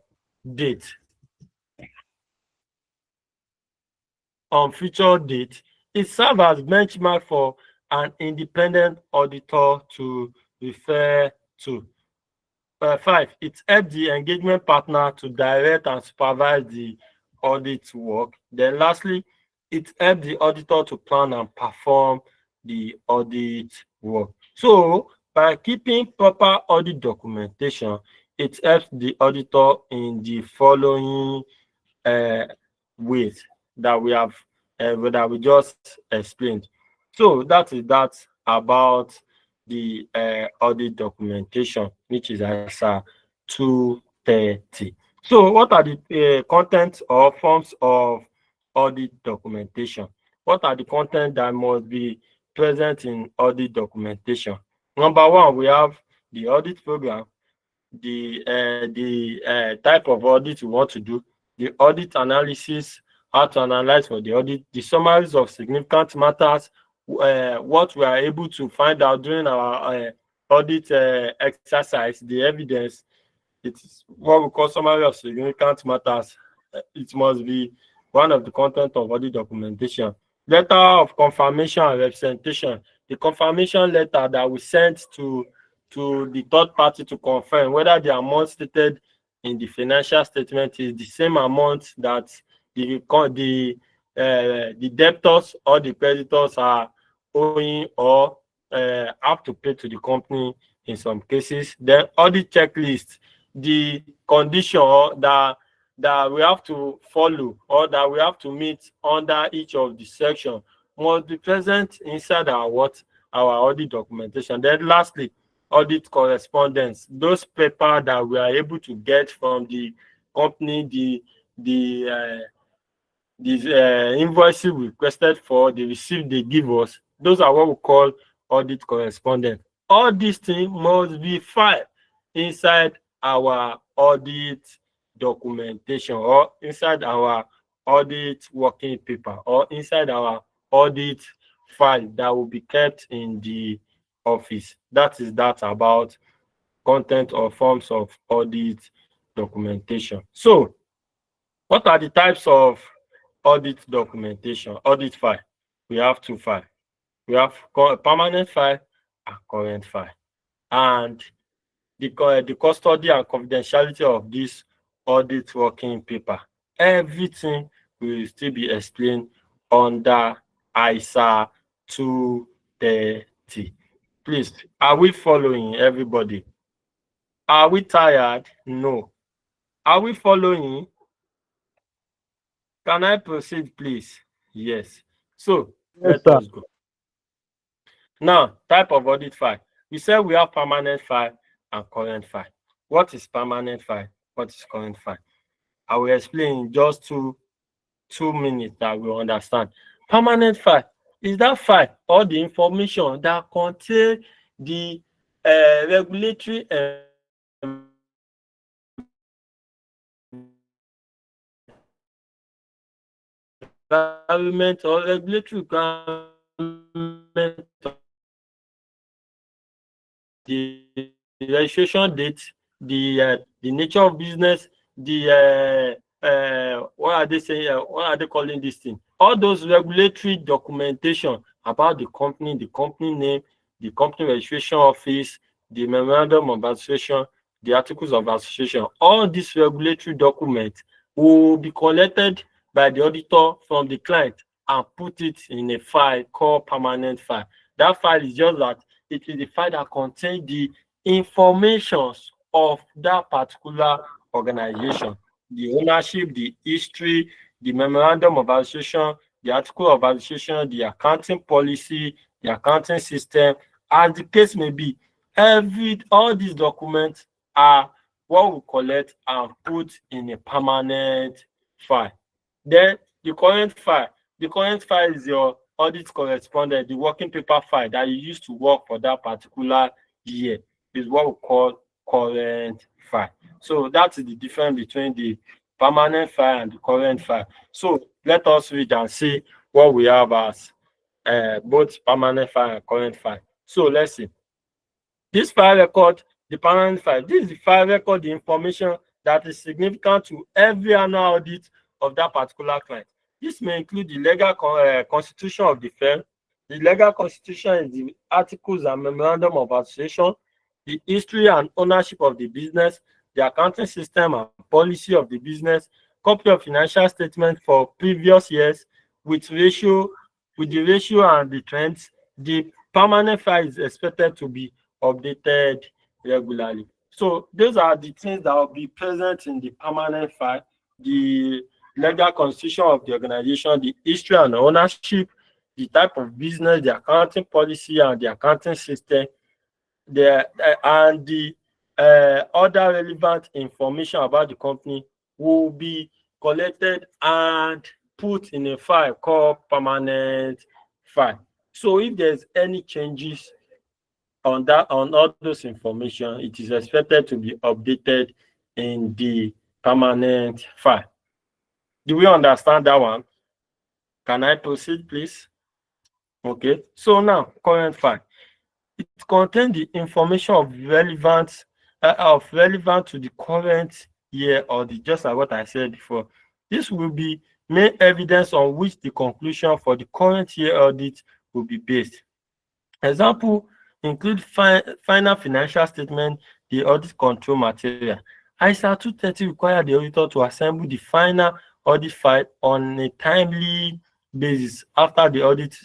date. It serves as benchmark for an independent auditor to refer to. 5, it helps the engagement partner to direct and supervise the audit work. Then lastly, it helps the auditor to plan and perform the audit work. So by keeping proper audit documentation, it helps the auditor in the following ways that we have that we just explained. So that is that about the audit documentation, which is ISA 230. So what are the contents or forms of audit documentation? What are the contents that must be present in audit documentation? Number one, we have the audit program, the type of audit we want to do, the audit analysis, how to analyze for the audit, the summaries of significant matters, what we are able to find out during our audit exercise, the evidence. It's what we call summary of significant matters. It must be one of the content of audit documentation. Letter of confirmation and representation. The confirmation letter that we sent to the third party to confirm whether the amount stated in the financial statement is the same amount that the debtors or the creditors are owing or have to pay to the company in some cases. Then audit checklist, the condition that we have to follow or that we have to meet under each of the section must be present inside our audit documentation. Then lastly, audit correspondence, those paper that we are able to get from the company, the invoices we requested for, the receipt they give us, those are what we call audit correspondence. All these things must be filed inside our audit documentation or inside our audit working paper or inside our audit file that will be kept in the office. That is that about content or forms of audit documentation. So, what are the types of audit documentation, audit file? We have two files. We have permanent file and current file. And the custody and confidentiality of this audit working paper, everything will still be explained under ISA 230. Please, are we following, everybody? Are we tired? No. Are we following? Can I proceed, please? Yes. So, let us go. Now, type of audit file. We said we have permanent file and current file. What is permanent file? What is current file? I will explain in just two minutes that we understand. Permanent file is that file or the information that contain the regulatory environment or regulatory requirement, the registration date, the nature of business, the what are they saying? What are they calling this thing? All those regulatory documentation about the company name, the company registration office, the memorandum of association, the articles of association. All these regulatory documents will be collected by the auditor from the client and put it in a file called permanent file. That file is just that it is the file that contains the information of that particular organization, the ownership, the history, the memorandum of association, the article of association, the accounting policy, the accounting system, as the case may be. All these documents are what we collect and put in a permanent file. Then the current file is your audit correspondent, the working paper file that you use to work for that particular year is what we call current file. So that is the difference between the permanent file and the current file. So let us read and see what we have as both permanent file and current file. So let's see. This file record, the permanent file, this is the file record, the information that is significant to every annual audit of that particular client. This may include the legal constitution of the firm. The legal constitution is the articles and memorandum of association, the history and ownership of the business, the accounting system and policy of the business, copy of financial statement for previous years with the ratio and the trends. The permanent file is expected to be updated regularly. So those are the things that will be present in the permanent file: the legal constitution of the organization, the history and ownership, the type of business, the accounting policy and the accounting system, and the other relevant information about the company will be collected and put in a file called permanent file. So if there's any changes on all those information, it is expected to be updated in the permanent file. Do we understand that one? Can I proceed, please? Okay. So now, current file. It contains the information of relevant to the current year or just like what I said before. This will be main evidence on which the conclusion for the current year audit will be based. Example include final financial statement, the audit control material. ISA 230 require the auditor to assemble the final audit file on a timely basis after the audit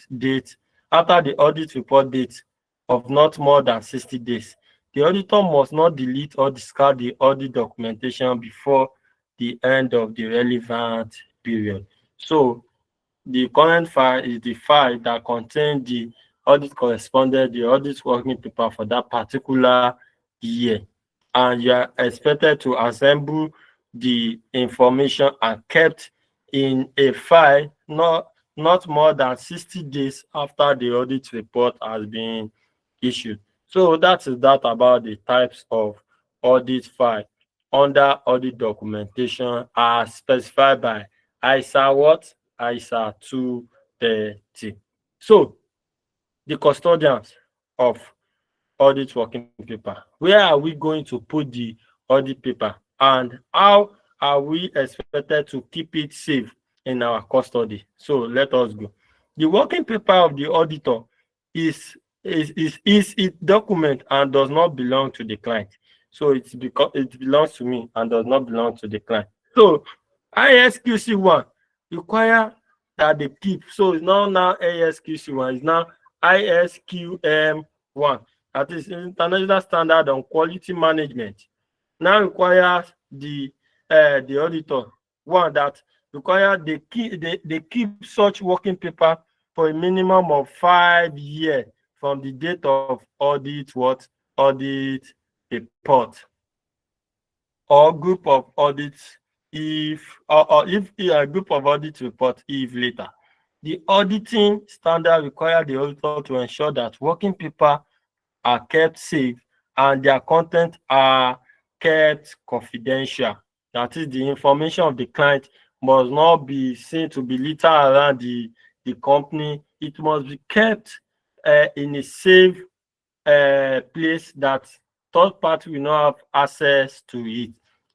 report date of not more than 60 days. The auditor must not delete or discard the audit documentation before the end of the relevant period. So the current file is the file that contains the audit correspondence, the audit working paper for that particular year. And you are expected to assemble the information and kept in a file not more than 60 days after the audit report has been issued. So that is that about the types of audit file under audit documentation as specified by ISA what? ISA 230. So the custodians of audit working paper. Where are we going to put the audit paper and how are we expected to keep it safe in our custody? So let us go. The working paper of the auditor is its document and does not belong to the client. So it's because it belongs to me and does not belong to the client. So ISQC1 require that they keep. So it's not now ASQC1, it's now ISQM1. That is International Standard on Quality Management. Now requires the auditor one that require they keep such working paper for a minimum of 5 years from the date of audit report or group of audits if a group of audit report if later. The auditing standard require the auditor to ensure that working paper are kept safe and their content are kept confidential. That is, the information of the client must not be seen to be littered around the company. It must be kept in a safe place that third party will not have access to it.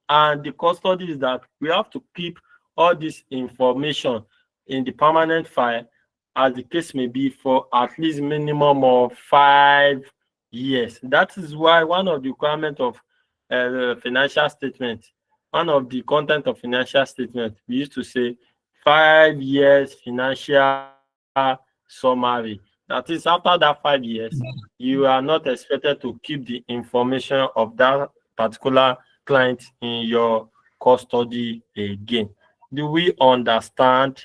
And the custody is that we have to keep all this information in the permanent file, as the case may be, for at least minimum of 5 years. That is why one of the requirements of financial statement, one of the content of financial statement, we used to say 5 years financial summary. That is, after that 5 years, you are not expected to keep the information of that particular client in your custody again. Do we understand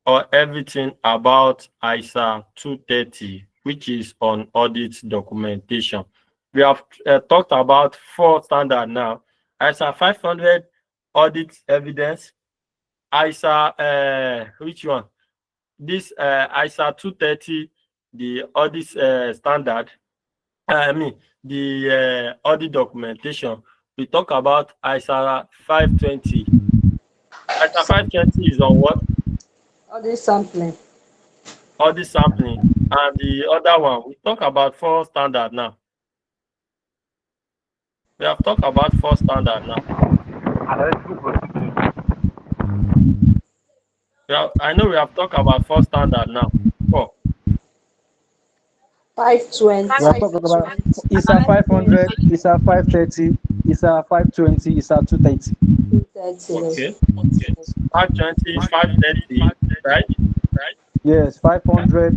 or everything about ISA 230, which is on audit documentation? We have talked about 4 standards now. ISA 500, audit evidence. ISA, which one? This ISA 230, the audit standard. The audit documentation. We talk about ISA 520. ISA 520 is on what? Audit sampling. Audit sampling. And the other one, we talk about 4 standard now. We have talked about 4 standard now. Analytical procedure. I know we have talked about 4 standard now. 4. 520. We are talking about ISA 500, ISA 530, ISA 520, ISA 230. 230. Okay. 520, 530, right? Yes, 500,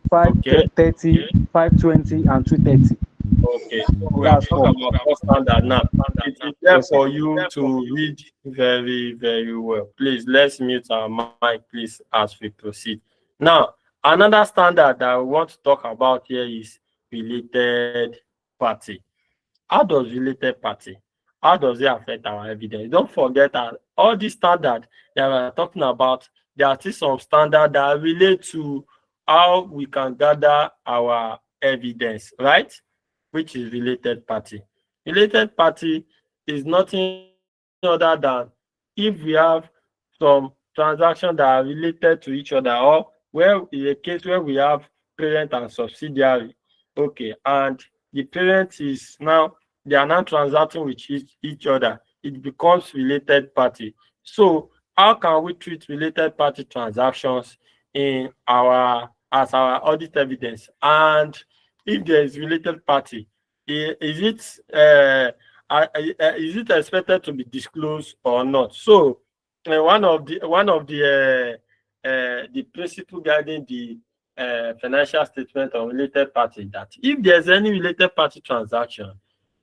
530, 520, and 230. Okay. We have talked about 4 standard now. It is there Yes, sir. for you to read very, very well. Please, let's mute our mic, please, as we proceed. Now, another standard that we want to talk about here is related party. How does related party, how does it affect our evidence? Don't forget that all these standards that we're talking about, there are still some standards that relate to how we can gather our evidence, right? Which is related party. Related party is nothing other than if we have some transactions that are related to each other, or where in a case where we have parent and subsidiary, okay, and the parent is now, they are now transacting with each other, it becomes related party. So how can we treat related party transactions in as our audit evidence? And if there is related party, is it expected to be disclosed or not? So one of the principle guiding the financial statement of related party, that if there's any related party transaction,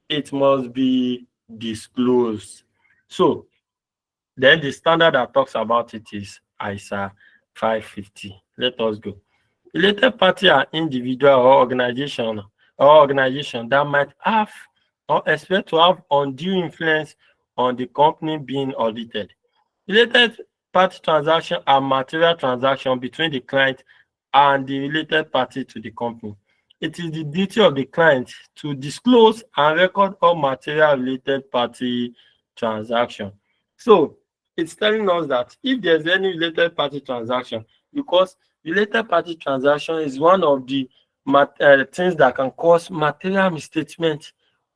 it must be disclosed. So then the standard that talks about it is ISA 550. Let us go. Related party are individual or organization that might have or expect to have undue influence on the company being audited. Related party transactions are material transactions between the client and the related party to the company. It is the duty of the client to disclose and record all material related party transactions. So it's telling us that if there's any related party transaction, because related party transaction is one of the things that can cause material misstatement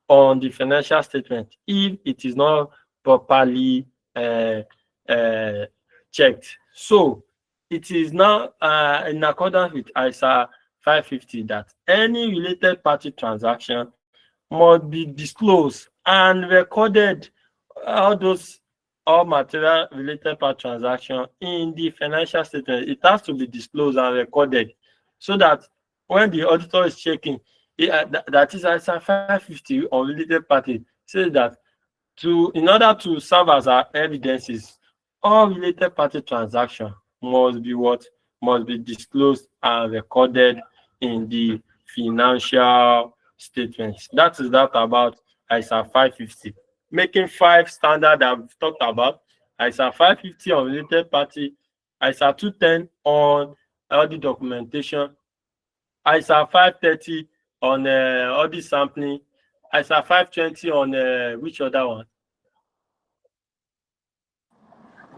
on the financial statement if it is not properly checked. So it is now in accordance with ISA 550 that any related party transaction must be disclosed and recorded, all material related party transaction in the financial statement. It has to be disclosed and recorded so that when the auditor is checking, that is ISA 550 on related party says that in order to serve as our evidences, all related party transactions must be disclosed and recorded in the financial statements. That is that about ISA 550. Making 5 standard that we've talked about: ISA 550 on related party, ISA 210 on audit documentation, ISA 530 on audit sampling, ISA 520 on which other one?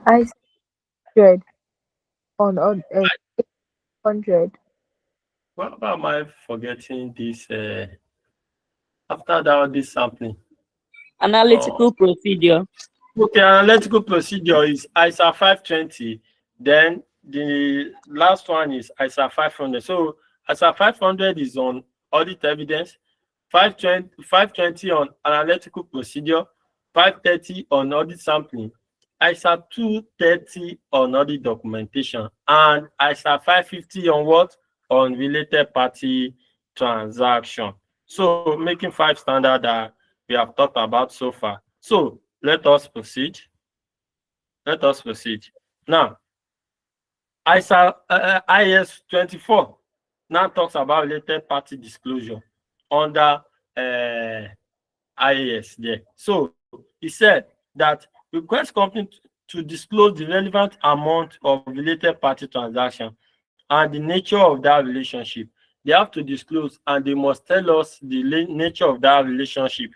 I 100 on 100. What am I forgetting this? After that, audit sampling. Analytical procedure. Okay, analytical procedure is ISA 520. Then the last one is ISA 500. So ISA 500 is on audit evidence, 520 on analytical procedure, 530 on audit sampling, ISA 230 on audit documentation, and ISA 550 on what? On related party transaction. So making 5 standard that we have talked about so far. So let us proceed. Now, ISA IS 24 now talks about related party disclosure under IAS there. So he said that request company to disclose the relevant amount of related party transaction and the nature of that relationship. They have to disclose and they must tell us the nature of that relationship.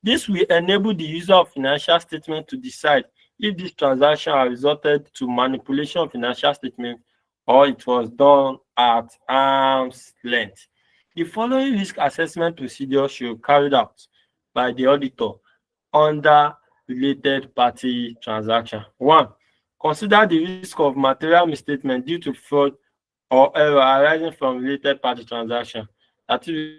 This will enable the user of financial statement to decide if this transaction has resulted to manipulation of financial statement or it was done at arm's length. The following risk assessment procedure should be carried out by the auditor under related party transaction. 1. Consider the risk of material misstatement due to fraud or error arising from related party transaction. That is,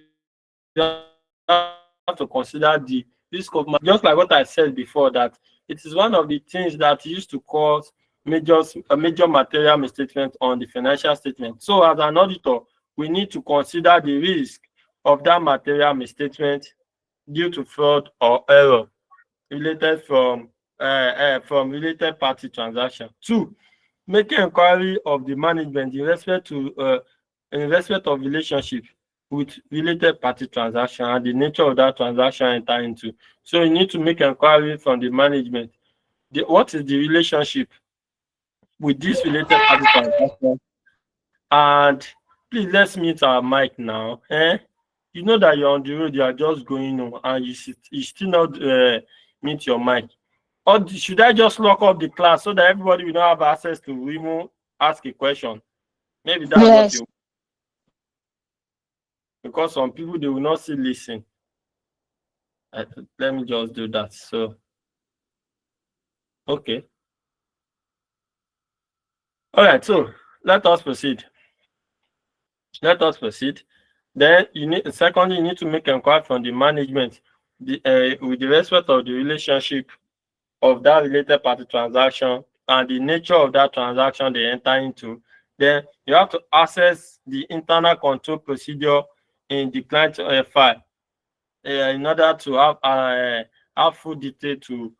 you have to consider the risk of, just like what I said before, that it is one of the things that used to cause a major material misstatement on the financial statement. So as an auditor, we need to consider the risk of that material misstatement due to fraud or error related from related party transaction. 2. Making inquiry of the management in respect of relationship with related party transaction and the nature of that transaction enter into. So you need to make inquiry from the management. What is the relationship with this related party transaction? And please, let's mute our mic now. You know that you're on the road, you are just going on, and you still not mute your mic. Or should I just lock up the class so that everybody will not have access to even ask a question? Maybe that's what you. Because some people, they will not still listen. Let me just do that. So, okay. All right, so let us proceed. Then secondly, you need to make inquiry from the management with the respect of the relationship of that related party transaction and the nature of that transaction they enter into. Then you have to access the internal control procedure in the client file in order to have full detail to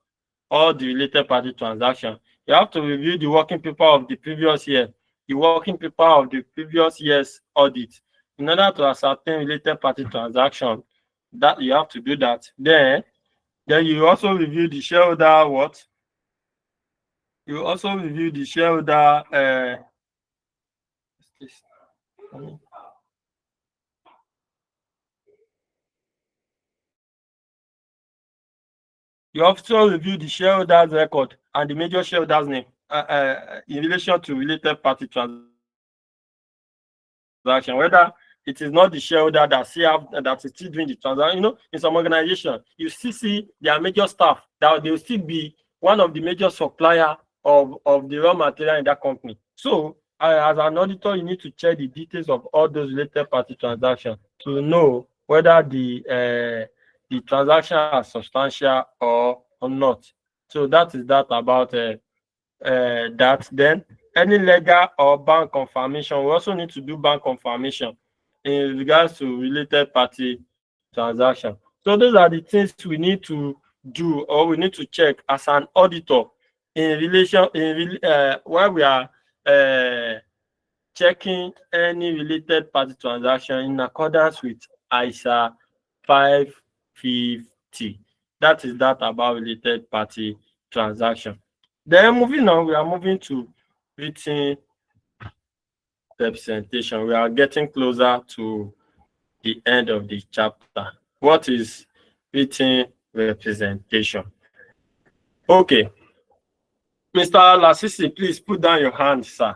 all the related party transaction. You have to review the working paper of the previous year, the working paper of the previous year's audit in order to ascertain related party transaction. That you have to do that. Then you also review the shareholder what? You also review the shareholder you also review the shareholder's record and the major shareholder's name in relation to related party transaction, whether it is not the shareholder that is still doing the transaction. You know, in some organization, you still see their major staff that they will still be one of the major supplier of the raw material in that company. So, as an auditor, you need to check the details of all those related party transactions to know whether the transaction are substantial or not. So that is that about that. Then any legal or bank confirmation, we also need to do bank confirmation in regards to related party transaction. So those are the things we need to do or we need to check as an auditor in relation while we are checking any related party transaction in accordance with ISA 550. That is that about related party transaction. Then moving on, we are moving to written representation. We are getting closer to the end of the chapter. What is written representation? Okay. Mr. Lasisi, please put down your hand, sir.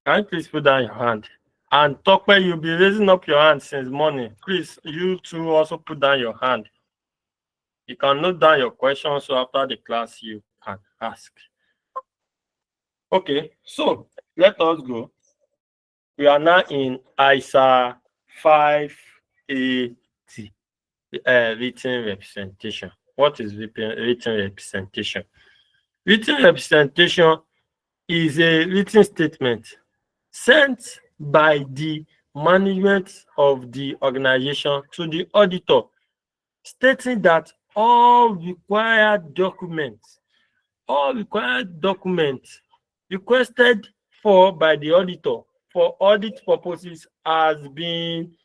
Can you please put down your hand? And Tokwe, you'll be raising up your hand since morning. Please, you too also put down your hand. You can note down your questions, so after the class, you can ask. Okay, so let us go. We are now in ISA 580, written representation. What is written representation? Written representation is a written statement sent by the management of the organization to the auditor, stating that all required documents requested for by the auditor for audit purposes has been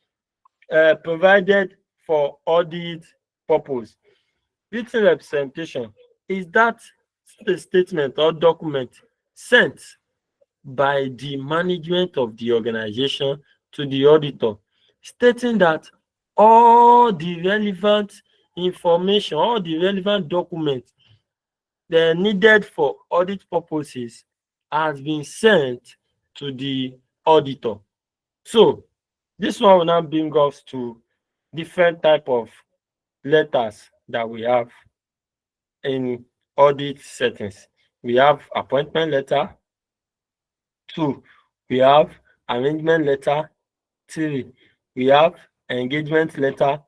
provided for audit purpose. Written representation is that statement or document sent by the management of the organization to the auditor, stating that all the relevant information, all the relevant documents that are needed for audit purposes has been sent to the auditor. So this one will now bring us to different type of letters that we have in audit settings. We have appointment letter. 2, we have arrangement letter. 3, we have engagement letter.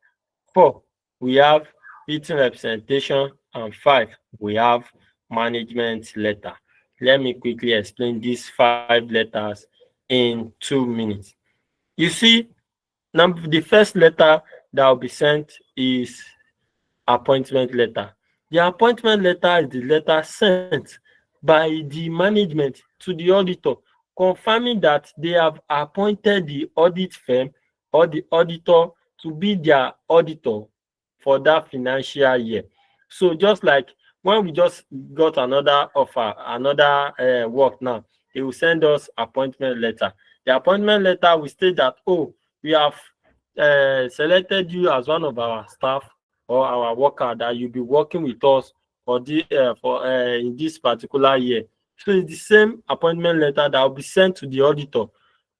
4, we have written representation. And 5, we have management letter. Let me quickly explain these 5 letters in 2 minutes. You see, the first letter that will be sent is appointment letter. The appointment letter is the letter sent by the management to the auditor, confirming that they have appointed the audit firm or the auditor to be their auditor for that financial year. So just like when we just got another offer, another work now, they will send us appointment letter. The appointment letter will state that, oh, we have selected you as one of our staff or our worker that you'll be working with us for in this particular year. So it's the same appointment letter that will be sent to the auditor,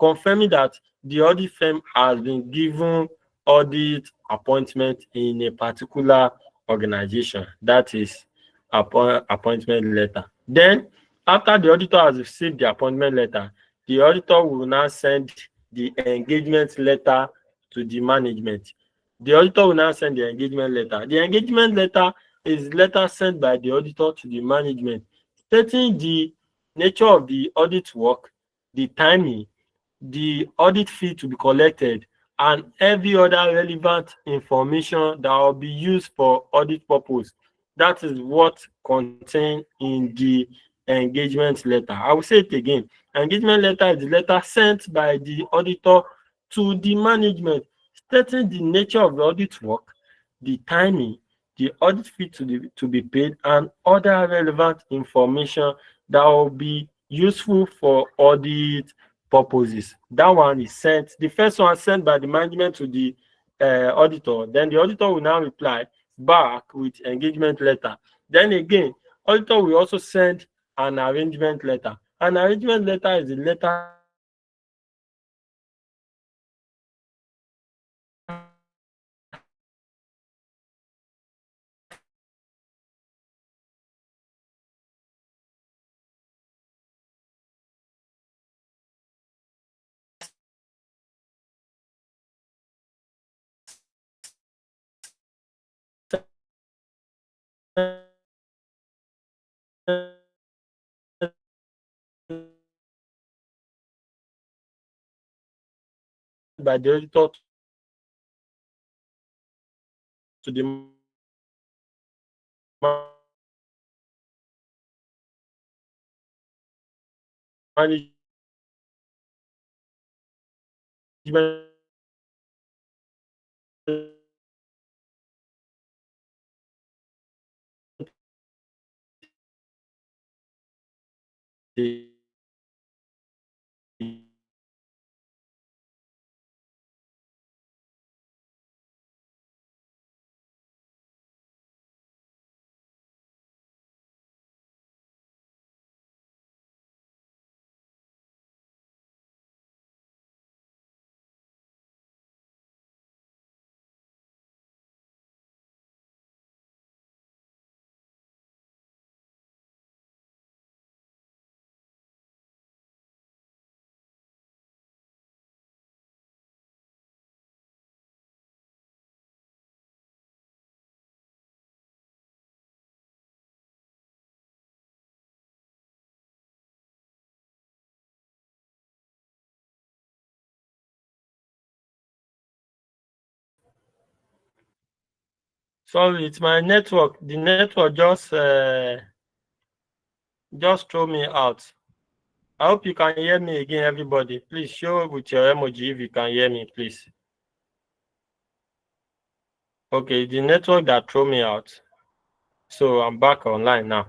confirming that the audit firm has been given audit appointment in a particular organization. That is appointment letter. Then after the auditor has received the appointment letter, the auditor will now send the engagement letter to the management. The auditor will now send the engagement letter. The engagement letter is letter sent by the auditor to the management, stating the nature of the audit work, the timing, the audit fee to be collected, and every other relevant information that will be used for audit purpose. That is what contained in the engagement letter. I will say it again. Engagement letter is the letter sent by the auditor to the management, stating the nature of the audit work, the timing, the audit fee to be paid, and other relevant information that will be useful for audit purposes. That one is sent. The first one sent by the management to the auditor. Then the auditor will now reply back with engagement letter. Then again, auditor will also send an arrangement letter. An arrangement letter is the letter by the auditor to the management Sorry, it's my network. The network just throw me out. I hope you can hear me again, everybody. Please show with your emoji if you can hear me, please. Okay, the network that threw me out. So I'm back online now.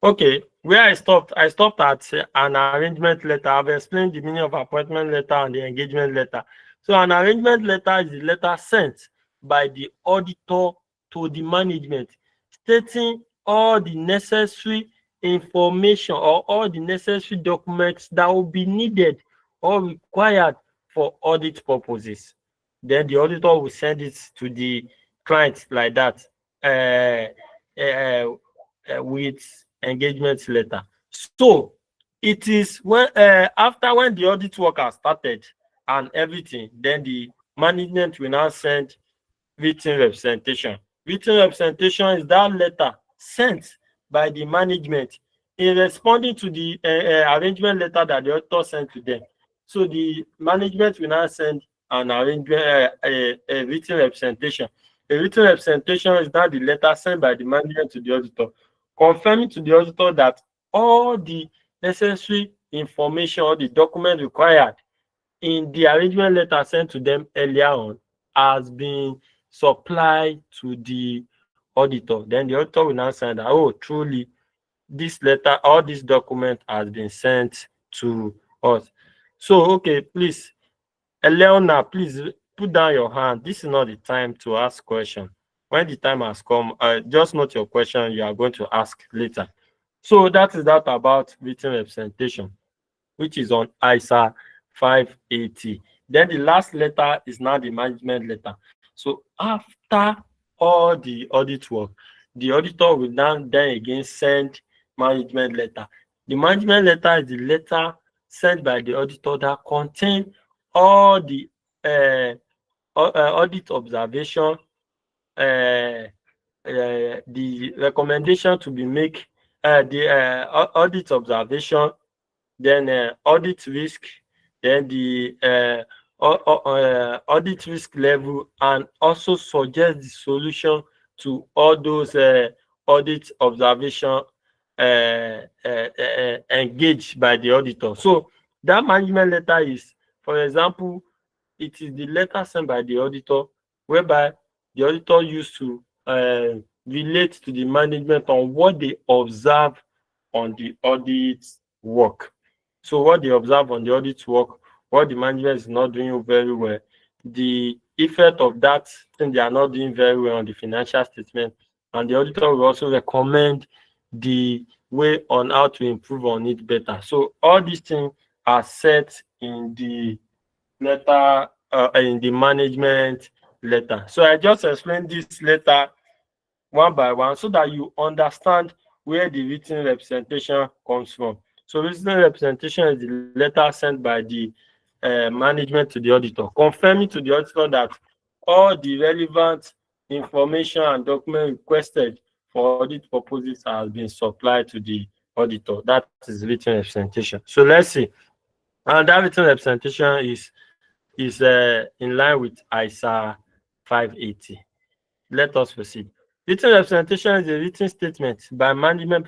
Okay, where I stopped at an arrangement letter. I've explained the meaning of appointment letter and the engagement letter. So an arrangement letter is the letter sent by the auditor to the management, stating all the necessary information or all the necessary documents that will be needed or required for audit purposes. Then the auditor will send it to the client like that with engagement letter. So it is when after when the audit work has started and everything, then the management will now send written representation. Written representation is that letter sent by the management in responding to the arrangement letter that the author sent to them. So the management will now send an arrangement, a written representation. A written representation is now the letter sent by the management to the auditor, confirming to the auditor that all the necessary information or the document required in the arrangement letter sent to them earlier on has been supplied to the auditor. Then the auditor will now say that, oh, truly, this letter or this document has been sent to us. So, okay, please, Eleona, please put down your hand. This is not the time to ask questions. When the time has come, just note your question you are going to ask later. So that is that about written representation, which is on ISA 580. Then the last letter is now the management letter. So after all the audit work, the auditor will now then again send management letter. The management letter is the letter sent by the auditor that contain all the audit observation, the recommendation to be make, the audit observation, then audit risk, then the audit risk level, and also suggest the solution to all those audit observation engaged by the auditor. So that management letter is, for example, it is the letter sent by the auditor whereby the auditor used to relate to the management on what they observe on the audit work. So what they observe on the audit work, what the management is not doing very well, the effect of that thing they are not doing very well on the financial statement, and the auditor will also recommend the way on how to improve on it better. So all these things are set in the letter, in the management letter. So I just explained this letter one by one so that you understand where the written representation comes from. So written representation is the letter sent by the management to the auditor, confirming to the auditor that all the relevant information and document requested for audit purposes has been supplied to the auditor. That is written representation. So let's see. And that written representation is in line with ISA 580. Let us proceed. Written representation is a written statement by management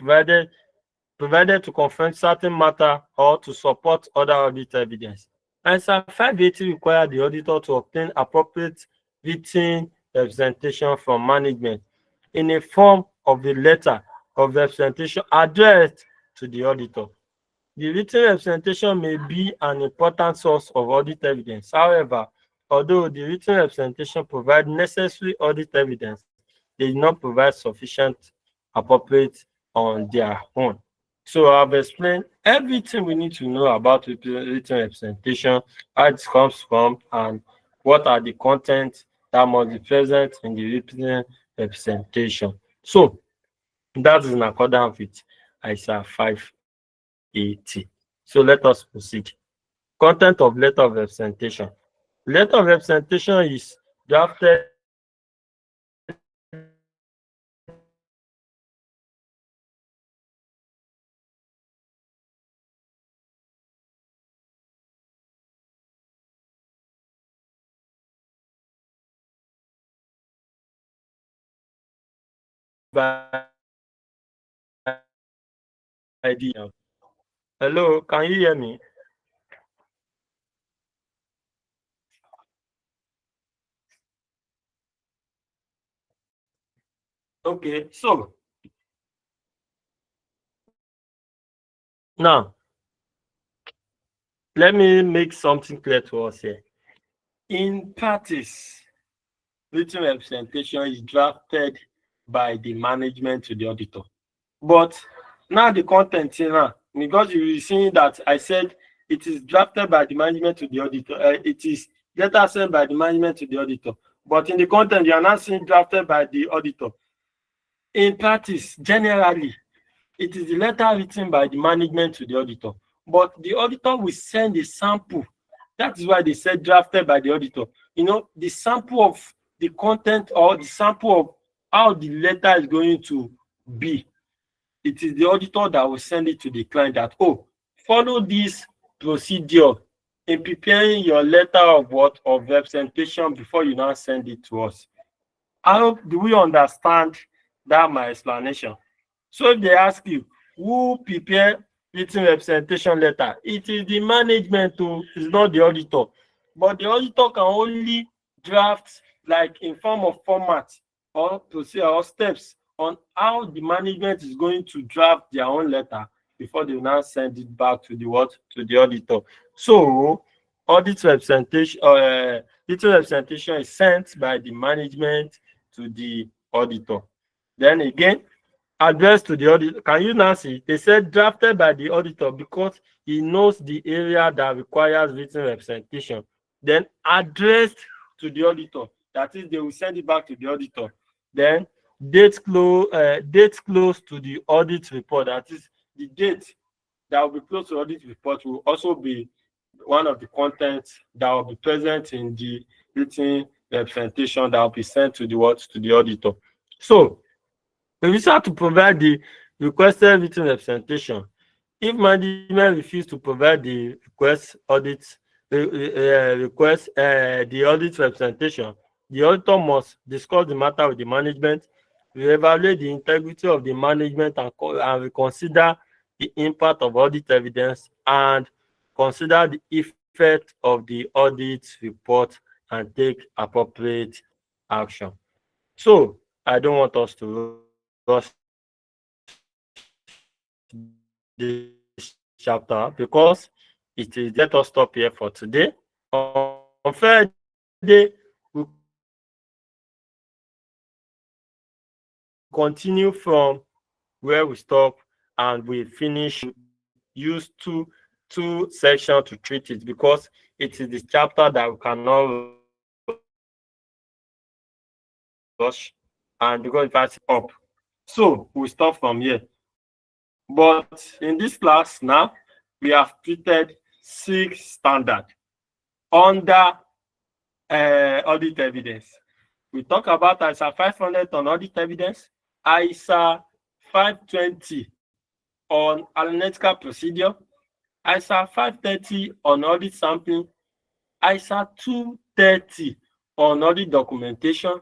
provided to confirm certain matter or to support other audit evidence. ISA 580 requires the auditor to obtain appropriate written representation from management in a form of a letter of representation addressed to the auditor. The written representation may be an important source of audit evidence. However, although the written representation provides necessary audit evidence, they do not provide sufficient appropriate on their own. So I've explained everything we need to know about written representation, how it comes from, and what are the contents that must be present in the written representation. So that is in accordance with ISA 580. So let us proceed. Content of letter of representation. Letter of representation is drafted by the hello, can you hear me? Okay, so now let me make something clear to us here. In practice, written representation is drafted by the management to the auditor. But now the content here now, because you will see that I said it is drafted by the management to the auditor. It is letter sent by the management to the auditor. But in the content, you are not seeing drafted by the auditor. In practice, generally, it is the letter written by the management to the auditor. But the auditor will send a sample. That is why they said drafted by the auditor. You know, the sample of the content or the sample of how the letter is going to be. It is the auditor that will send it to the client that, oh, follow this procedure in preparing your letter of what of representation before you now send it to us. I hope do we understand that my explanation. So if they ask you who prepare written representation letter, it is the management too, it's not the auditor. But the auditor can only draft like in form of format or procedure or steps on how the management is going to draft their own letter before they will now send it back to the what to the auditor. So audit representation written representation is sent by the management to the auditor. Then again, addressed to the auditor. Can you now see? They said drafted by the auditor because he knows the area that requires written representation. Then addressed to the auditor. That is, they will send it back to the auditor. Then date close to the audit report, that is the date that will be close to audit report, will also be one of the contents that will be present in the written representation that will be sent to the auditor. So we will start to provide the requested written representation. If management refuse to provide the the audit representation, the auditor must discuss the matter with the management, reevaluate the integrity of the management, and reconsider the impact of audit evidence, and consider the effect of the audit report and take appropriate action. So I don't want us to rush this chapter because it is. Let us stop here for today. On Friday, we continue from where we stop, and we finish. Use two sections to treat it because it is the chapter that we cannot rush, and because if I sit up, so we stop from here. But in this class now, we have treated 6 standards under audit evidence. We talk about ISA 500 on audit evidence, ISA 520 on analytical procedure, ISA 530 on audit sampling, ISA 230 on audit documentation,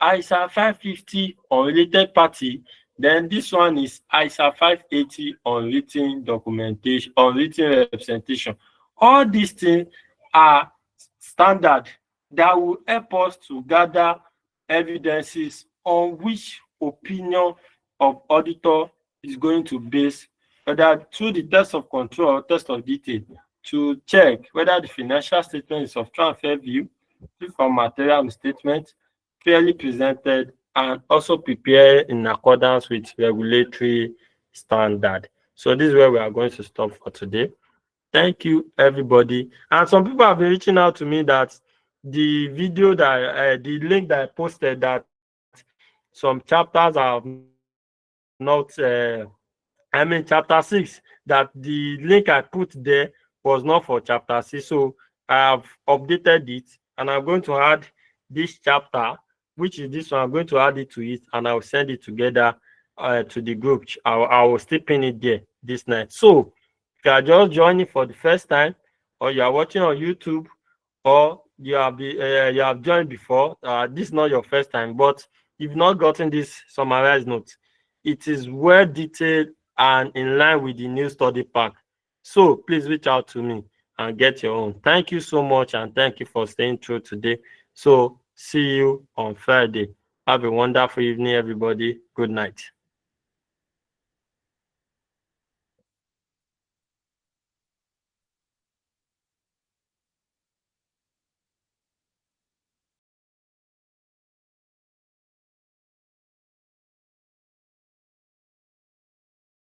ISA 550 on related party. Then this one is ISA 580 on written documentation, on written representation. All these things are standard that will help us to gather evidences on which opinion of auditor is going to base, whether through the test of control or test of detail, to check whether the financial statement is of true and fair view, free from material misstatement, fairly presented, and also prepared in accordance with regulatory standard. So this is where we are going to stop for today. Thank you, everybody. And some people have been reaching out to me that the video that the link that I posted, that some chapters are not chapter 6, that the link I put there was not for chapter 6. So I have updated it, and I'm going to add this chapter, which is this one. I'm going to add it to it, and I'll send it together to the group. I will still pin it there this night. So if you are just joining for the first time, or you are watching on YouTube, or you have joined before, this is not your first time, but you've not gotten this summarized note. It is well detailed and in line with the new study pack. So please reach out to me and get your own. Thank you so much, and thank you for staying through today. So see you on Friday. Have a wonderful evening, everybody. Good night.